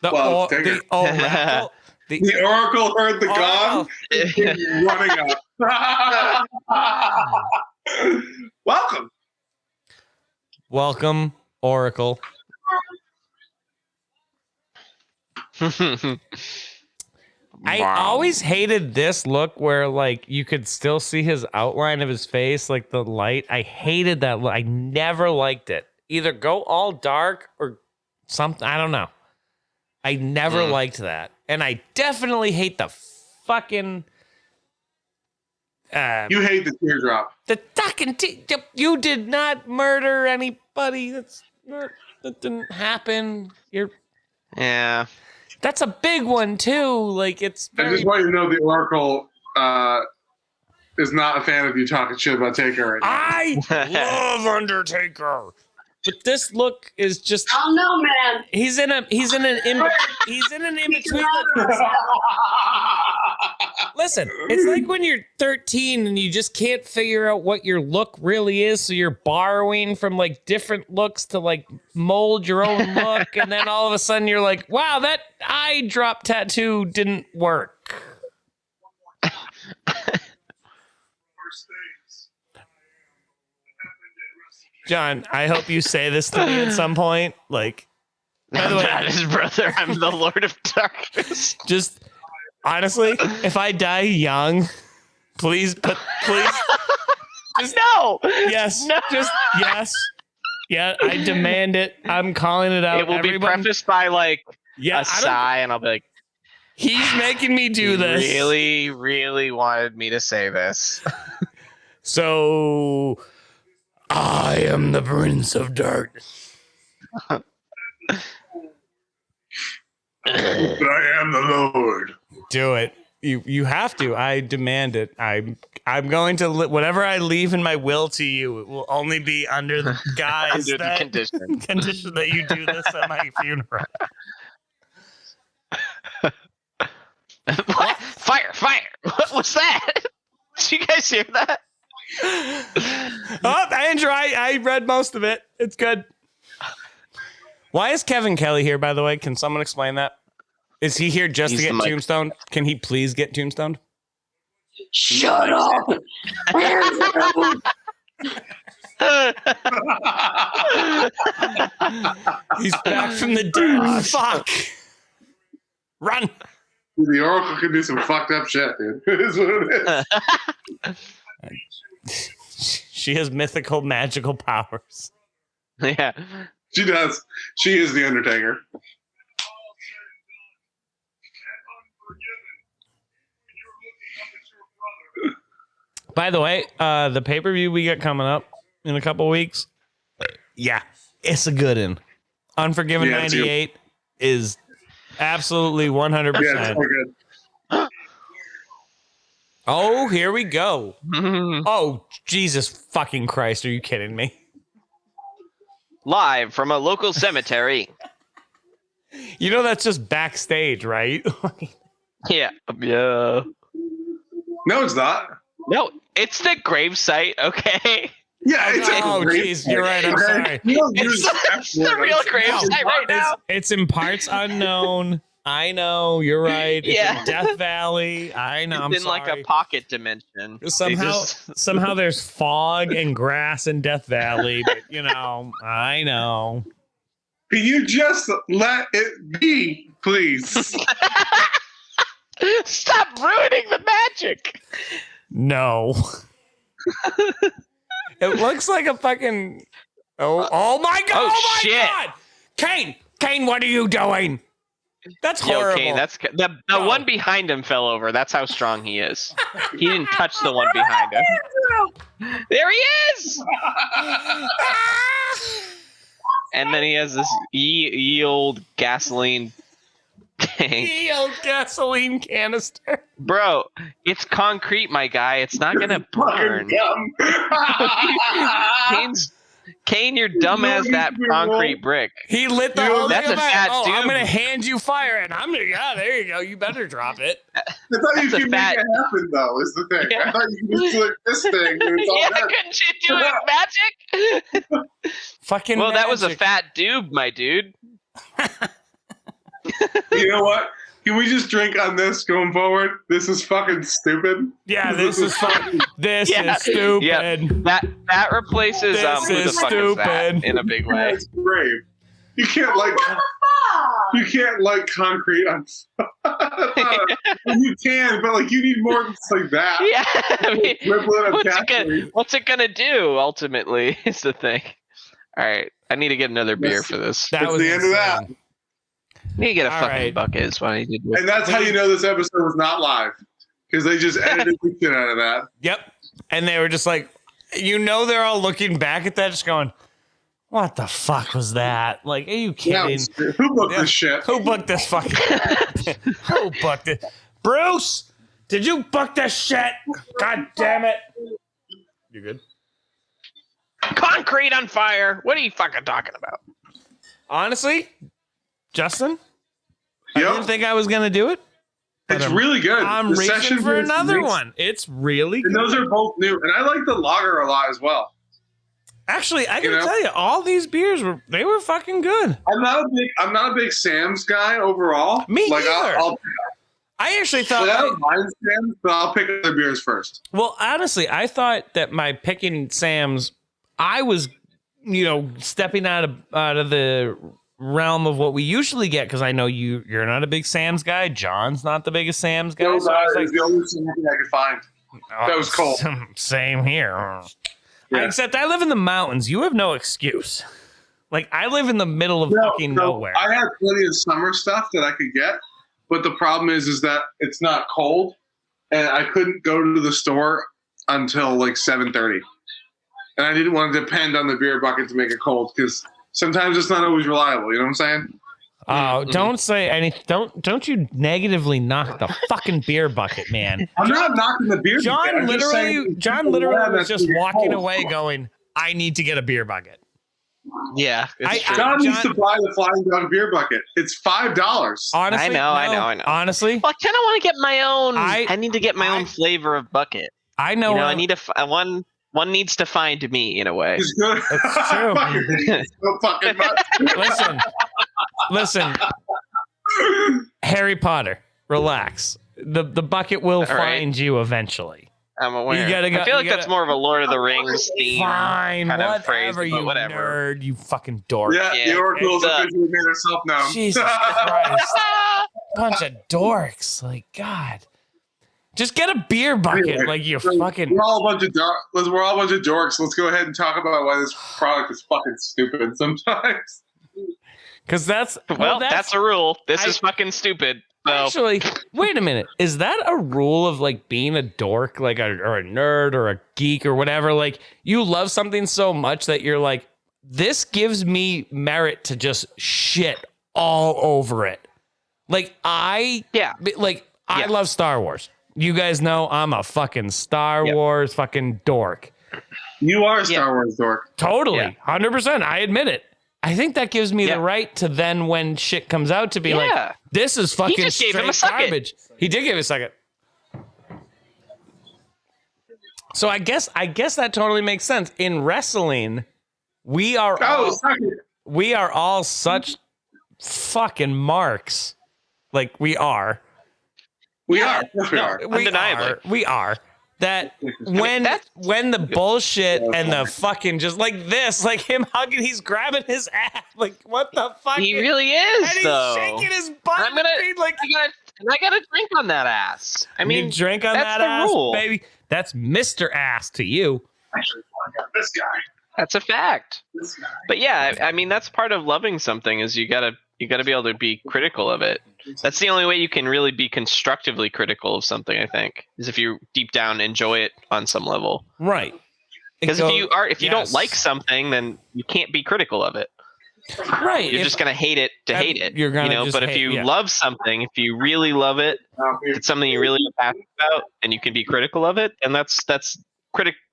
The Oracle. The Oracle heard the gong. Running up. Welcome. Welcome, Oracle. I always hated this look where like you could still see his outline of his face, like the light. I hated that look. I never liked it. Either go all dark or something. I don't know. I never liked that. And I definitely hate the fucking You hate the teardrop. the fucking you did not murder anybody. That didn't happen. Yeah. That's a big one too. Like it's I just want you to know the Oracle is not a fan of you talking shit about Taker right now. I love Undertaker. But this look is just Oh no, man. he's in an in between. Listen, it's like when you're 13 and you just can't figure out what your look really is, so you're borrowing from like different looks to like mold your own look, and then all of a sudden you're like, wow, that eye drop tattoo didn't work. John, I hope you say this to me at some point. Like, by the way, Not his brother. I'm the Lord of Darkness. just honestly, if I die young, please. Just, No. yes, No. just yes. Yeah, I demand it. I'm calling it out. It will be Everyone- prefaced by like yeah, a I don't- sigh, and I'll be like, He's making me do "You this. Really, really wanted me to say this. So I am the Prince of Darkness. But I am the Lord. Do it. You have to. I demand it. I'm going to whatever I leave in my will to you. It will only be under the guise Under the condition. condition that you do this at my funeral. What? Fire! What was that? Did you guys hear that? Oh, Andrew, I read most of it. It's good. Why is Kevin Kelly here, by the way? Can someone explain that? Is he here just He's to the get mic. tombstoned? Can he please get tombstoned? Shut up. He's back from the dead. Fuck. Run. The Oracle can do some fucked up shit, dude. It is what it is. She has mythical, magical powers. Yeah. She does. She is the Undertaker. By the way, the pay-per-view we got coming up in a couple weeks, yeah, it's a good one. Unforgiven Yeah, it's 98 is absolutely 100%. Yeah, it's quite good. Oh, here we go. Oh, Jesus fucking Christ. Are you kidding me? Live from a local cemetery. You know that's just backstage, right? Yeah. Yeah. No, it's not. No, it's the gravesite, okay? Yeah, it's Oh, a great jeez, you're right. I'm okay? sorry. You don't use It's that the word. real gravesite right now. It's in parts unknown. I know. You're right. It's Yeah. in Death Valley. I know. I'm It's in sorry. like a pocket dimension. They Somehow, just- somehow there's fog and grass in Death Valley, but you know, I know. Can you just let it be, please? Stop ruining the magic. No. It looks like a fucking. Oh my god! Oh, Oh my shit. god! Kane, what are you doing? That's horrible. Kane, that's the one behind him fell over. That's how strong he is. He didn't touch the one behind him. There he is. And then he has this ye old gasoline tank. Ye old gasoline canister. Bro, it's concrete, my guy. It's not gonna burn. Kane, you're dumb as that concrete brick. He lit the whole That's thing a fat up. dude. I'm gonna hand you fire, and I'm gonna. Yeah, there you go. You better drop it. I thought you could make it happen, though. Is the thing. Yeah. I thought you could just like this thing. And it's all Yeah, good. couldn't you do it magic? Fucking. Well, that was a magic. fat dude, my dude. You know what? Can we just drink on this going forward? This is fucking stupid. Yeah, this is fun. This is stupid. Yeah. That replaces This who the is fuck is that stupid. in a big way. That's brave. You can't light concrete on. You can, but like you need more than just like that. Yeah, I mean, Equivalent of gasoline. what's it gonna do ultimately? Is the thing. All right, I need to get another beer for this. That That's was the end of that. insane. I need to get a All fucking right. bucket. Is what I need to do. And that's how you know this episode was not live. Because they just edited the shit out of that. Yep. And they were just like, they're all looking back at that, just going, "What the fuck was that? Like, are you kidding? Who booked this shit? Who booked this fucking? Who booked it? Bruce, did you book this shit? God damn it! You good? Concrete on fire. What are you fucking talking about? Honestly, Justin, I Yep. didn't think I was gonna do it. It's really good. I'm The reaching session for beer is another nice. one. It's really And good. those are both new. And I like the lager a lot as well. Actually, I You gotta know? tell you, all these beers were fucking good. I'm not a big Sam's guy overall. Me like either. I'll I actually thought. I don't mind Sam's, but I'll pick other beers first. Well, honestly, I thought that my picking Sam's, I was, stepping out of the realm of what we usually get, because I know you're not a big Sam's guy. John's not the biggest Sam's guy. No, So I was it's the only thing I could find. That was cool. Same here. Yeah. Except I live in the mountains. You have no excuse. Like, I live in the middle of fucking nowhere. I had plenty of summer stuff that I could get, but the problem is that it's not cold, and I couldn't go to the store until like 7:30, and I didn't want to depend on the beer bucket to make it cold because sometimes it's not always reliable. You know what I'm saying? Oh, don't say anything. Don't you negatively knock the fucking beer bucket, man. I'm not knocking the beer bucket. John I'm just saying John literally was that's just really walking cold. away going, "I need to get a beer bucket." Yeah, it's true. John needs John- to buy the Flying Dog beer bucket. It's $5. Honestly, I know. Honestly, Well, I kind of want to get my own. I- I need to get my own flavor of bucket. I know. I need one. One needs to find me in a way. He's good. It's true. So fucking much. Listen. Harry Potter, relax. The bucket will right. find you eventually. I'm aware. You gotta go- I feel like you that's gotta- more of a Lord of the Rings theme Fine, kind of phrase, whatever, but you whatever. nerd, you fucking dork. Yeah, Yeah, the Oracle's it's, officially made herself known. Jesus Christ. Bunch of dorks. Like, God. Just get a beer bucket. Anyway, Like, you so fucking. We're all a bunch of dorks. Let's go ahead and talk about why this product is fucking stupid sometimes. Because that's. Well, that's a rule. This I- is fucking stupid. So Actually, wait a minute. Is that a rule of like being a dork, like or a nerd or a geek or whatever? Like, you love something so much that you're like, this gives me merit to just shit all over it. Like, I love Star Wars. You guys know I'm a fucking Star Wars fucking dork. You are a Star Wars dork. Totally. 100%. I admit it. I think that gives me the right to then, when shit comes out, to be like, this is fucking He just gave him a straight second. garbage. He did give it a second. So I guess that totally makes sense. In wrestling, we are all such fucking marks. Like, we are. We are. Yes, we are. Undeniably. We are. That when the bullshit and the fucking just like this, like him hugging, he's grabbing his ass. Like, what the fuck? he really is, And he's though. shaking his butt. I'm gonna And I got to drink on that ass. I mean, you drink on that's that the ass, rule. baby. That's Mr. Ass to you. Actually, I got this guy. That's a fact. This guy. But yeah, I mean, that's part of loving something is you gotta be able to be critical of it. That's the only way you can really be constructively critical of something, I think, is if you deep down enjoy it on some level. Right. Because if you don't like something, then you can't be critical of it. Right. You're just gonna hate it to hate it. You're gonna just but if hate- you yeah. love something, if you really love it, it's something you really are passionate about, and you can be critical of it, and that's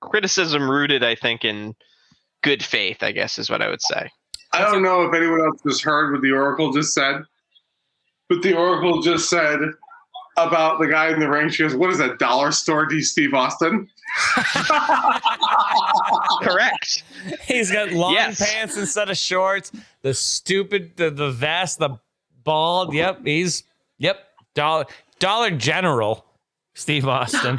criticism rooted, I think, in good faith, I guess is what I would say. I don't know if anyone else just heard what the Oracle just said, but the Oracle just said about the guy in the ring. She goes, "What is that, dollar store D Steve Austin?" Correct. He's got long Yes. pants instead of shorts. The stupid, the vest, the bald. Yep, Dollar General Steve Austin.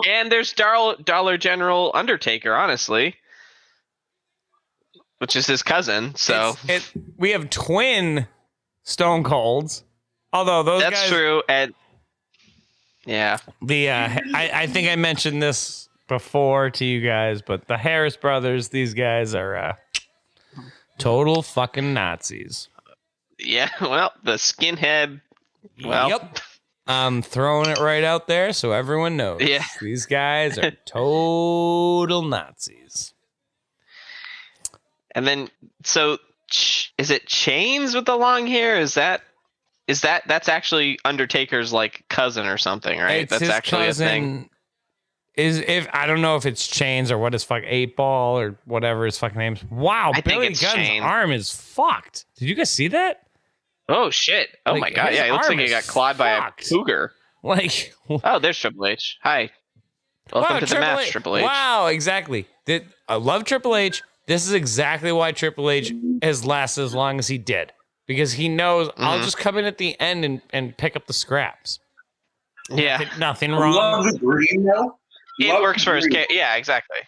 And there's Dollar General Undertaker, honestly, which is his cousin. So We have twin Stone Colds. Although those that's guys, true. And yeah, I think I mentioned this before to you guys, but the Harris brothers, these guys are total fucking Nazis. yeah. Well, the skinhead. Well, Yep. I'm throwing it right out there so everyone knows. Yeah. These guys are total Nazis. And then so is it Chainz with the long hair? Is that's actually Undertaker's like cousin or something, right? It's That's his actually cousin, a thing. If I don't know if it's Chainz or what his fuck 8-Ball or whatever his fucking name's. Wow, I think Billy it's Gunn's Chainz. arm is fucked. Did you guys see that? Oh shit! Oh Like, my god! his Yeah, it looks arm like he is got clawed by a fucked. cougar. Like, Oh, there's Triple H. Hi. Welcome wow, to the match, Triple H. Wow, exactly. I love Triple H. This is exactly why Triple H has lasted as long as he did. Because he knows I'll just come in at the end and pick up the scraps. Yeah, Nothing I wrong. love the green though. it Love works the for his. green. Yeah, exactly.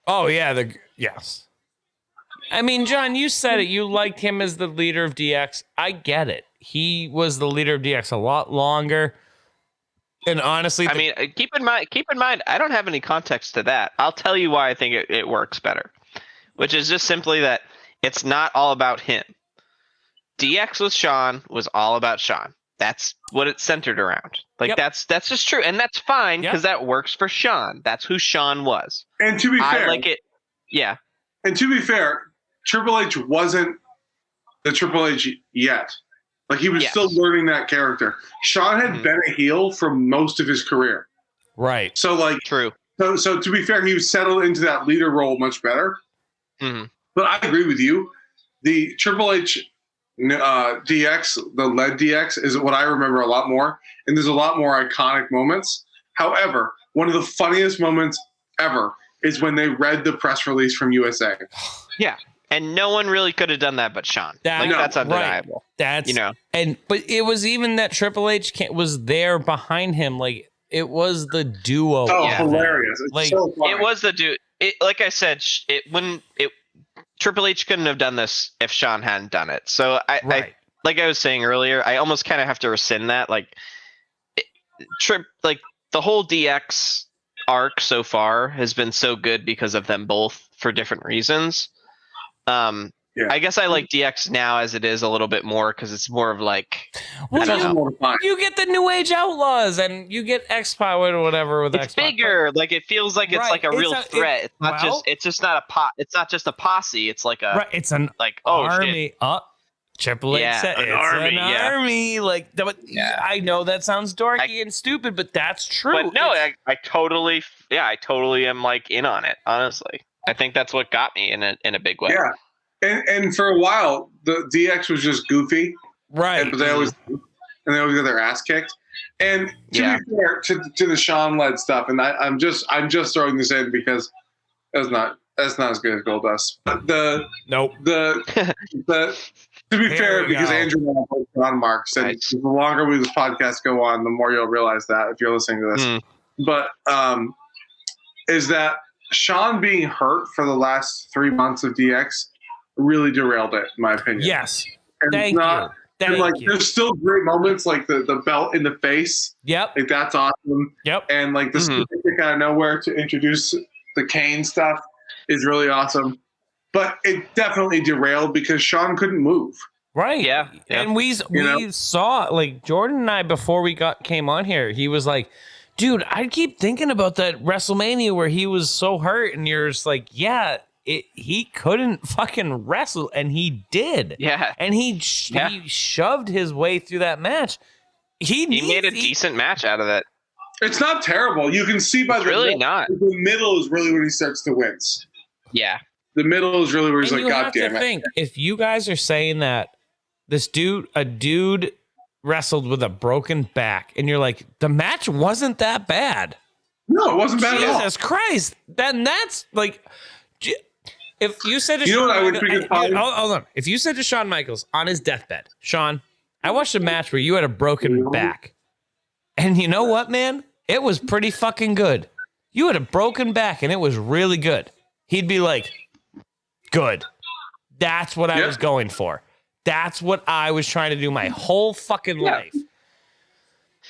Oh yeah, yes. I mean, John, you said it. You liked him as the leader of DX. I get it. He was the leader of DX a lot longer. And honestly, I mean, keep in mind, I don't have any context to that. I'll tell you why I think it works better, which is just simply that it's not all about him. DX with Shawn was all about Shawn. That's what it's centered around. Like Yep. that's just true, and that's fine Yep. because that works for Shawn. That's who Shawn was. And to be fair, I like it. Yeah, and to be fair, Triple H wasn't the Triple H yet. Like he was Yes. still learning that character. Shawn had been a heel for most of his career. right. So like true. so to be fair, he was settled into that leader role much better. Mhm. But I agree with you. The Triple H DX, the lead DX, is what I remember a lot more. And there's a lot more iconic moments. However, one of the funniest moments ever is when they read the press release from USA. Yeah, and no one really could have done that but Shawn. That- That's right. undeniable. That's You know. but it was even that Triple H was there behind him. Like it was the duo. Oh, Yeah. hilarious. It's Like, so funny. It was the dude. Like I said, Triple H couldn't have done this if Shawn hadn't done it. So Right. like I was saying earlier, I almost kind of have to rescind that. Like, the whole DX arc so far has been so good because of them both for different reasons. Yeah. I guess I like DX now as it is a little bit more because it's more of like Well, I don't It's know. more fun. you get the New Age Outlaws and you get X-Power or whatever with It's X-Power. bigger. Like it feels like it's Right. like a It's real a- threat. It's not well- just. It's just not a pot. It's not just a posse. It's like a Right. It's an like oh army. shit. Triple H Yeah, said an it's army, an yeah. army. Like, but Yeah. I know that sounds dorky and stupid, but that's true. But no, It's- I totally am like in on it. Honestly, I think that's what got me in a big way. Yeah. And for a while, the DX was just goofy. right. But they always got their ass kicked. And to Yeah. be fair to the Shawn led stuff, and I'm just throwing this in because that's not as good as Goldust. But Nope. to be Here fair, we because go. Andrew and I both on marks, and Nice. the longer this podcast go on, the more you'll realize that if you're listening to this. Mm. But is that Shawn being hurt for the last 3 months of DX really derailed it, in my opinion. Yes. And Thank it's not, you. And like, there's still great moments like the belt in the face. Yep. Like that's awesome. Yep. And like the stick out of nowhere to introduce the Kane stuff is really awesome. But it definitely derailed because Shawn couldn't move. Right. Yeah. And we saw, like, Jordan and I, before we came on here, he was like, dude, I keep thinking about that WrestleMania where he was so hurt, and you're just like, yeah, he couldn't fucking wrestle, and he did. Yeah. And he shoved his way through that match. He made a decent match out of it. It's not terrible. You can see by not. The middle is really when he starts to wince. Yeah. The middle is really where he's and like, God damn it. Think, if you guys are saying that a dude wrestled with a broken back, and you're like, the match wasn't that bad. No, it wasn't bad at all. Jesus Christ. Then that's like, if you said to Shawn, what I would hold on. If you said to Shawn Michaels on his deathbed, Shawn, I watched a match where you had a broken back. And you know what, man? It was pretty fucking good. You had a broken back, and it was really good. He'd be like, good. That's what I was going for. That's what I was trying to do my whole fucking life.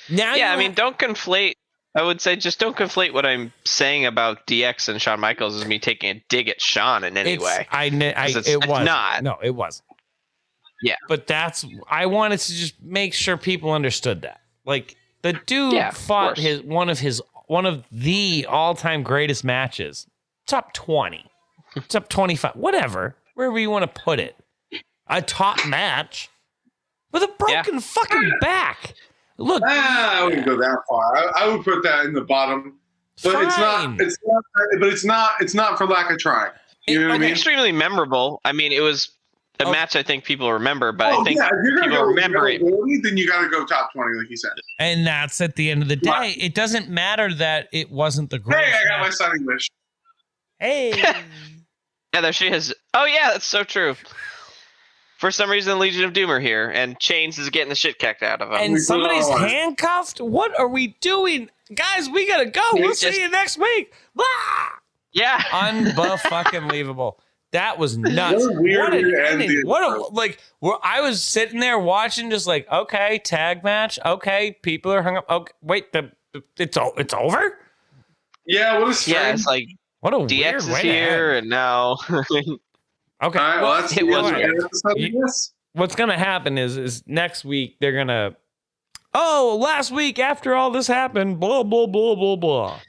Now, I mean, don't conflate. I would say just don't conflate what I'm saying about DX and Shawn Michaels as me taking a dig at Shawn in any way. It was not. No, it wasn't. Yeah, but I wanted to just make sure people understood that. Like, the dude fought one of the all-time greatest matches, top 20, top 25, whatever, wherever you want to put it. A top match with a broken fucking back. Look, I wouldn't go that far. I would put that in the bottom, but it's not. But it's not for lack of trying. You know what I mean? Extremely memorable. I mean, it was a match I think people remember, but I think if you're people remember it. Then you got to go top 20, like you said. And that's at the end of the day. It doesn't matter that it wasn't the greatest. Hey, I got my son English. Hey. Yeah, there she is. Oh yeah, that's so true. For some reason, Legion of Doom are here, and Chainz is getting the shit kicked out of him. And somebody's handcuffed? What are we doing? Guys, we gotta go. We'll see you next week. Ah! Yeah. Unbelievable. That was nuts. What an ending. I was sitting there watching, just like, okay, tag match. Okay, people are hung up. Okay, wait, it's over? Yeah, what a strange. Yeah, it's like, what a DX weird is way here, and now... Okay. All right, well, that's it was weird. What's gonna happen is next week they're gonna, last week after all this happened, blah blah blah blah blah.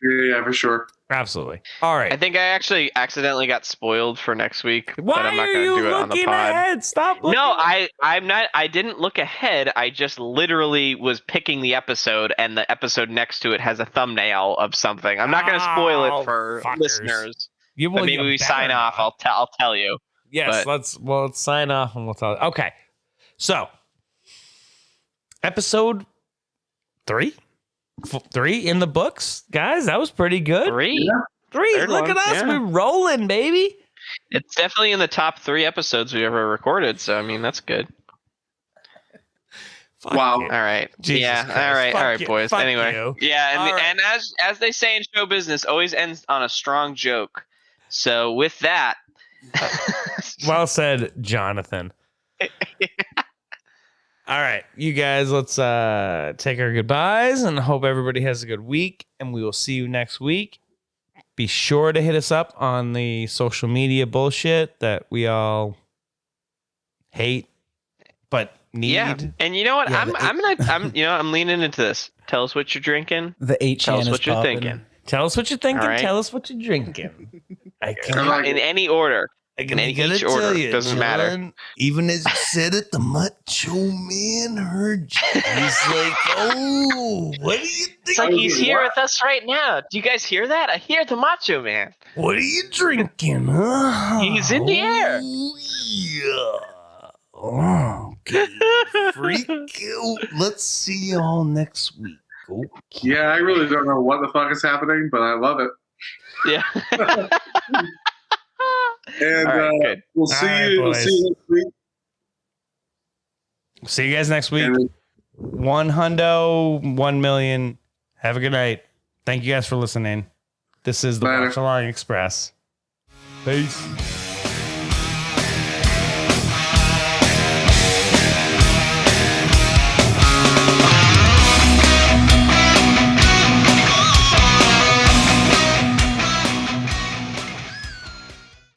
Yeah, for sure. Absolutely. All right. I think I actually accidentally got spoiled for next week. Why but I'm not are gonna you do it on the looking pod. ahead? Stop looking. No, I'm not. I didn't look ahead. I just literally was picking the episode, and the episode next to it has a thumbnail of something. I'm not gonna spoil it for listeners. But maybe we sign off. I'll tell you. Yes, let's sign off and we'll tell you. Okay. So, episode 3 in the books, guys. That was pretty good. 3. Yeah. 3. Look at us. We're rolling, baby. It's definitely in the top 3 episodes we ever recorded. So, I mean, that's good. Wow. All right. Jesus Christ. All right, boys. Fuck Anyway. you. Yeah, and as they say in show business, always ends on a strong joke. So, with that, well said, Jonathan. All right, you guys, let's take our goodbyes and hope everybody has a good week, and we will see you next week. Be sure to hit us up on the social media bullshit that we all hate but need. Yeah, and you know what? Yeah, I'm leaning into this. Tell us what you're drinking. The 8chan Tell us is what you're popping. thinking. Tell us what you're thinking. Right. Tell us what you're drinking. I can't. In any order. In each order. Doesn't matter. Even as you said it, the Macho Man heard you. He's like, oh, what do you think? It's like he's here with us right now. Do you guys hear that? I hear the Macho Man. What are you drinking, huh? He's in the air. Oh, yeah. Okay. Freak out. Let's see y'all next week. Okay. Yeah, I really don't know what the fuck is happening, but I love it. Yeah. And right, we'll see you. We'll see you next week. See you guys next week. 1 million. Have a good night. Thank you guys for listening. This is the Watchalong Express. Peace.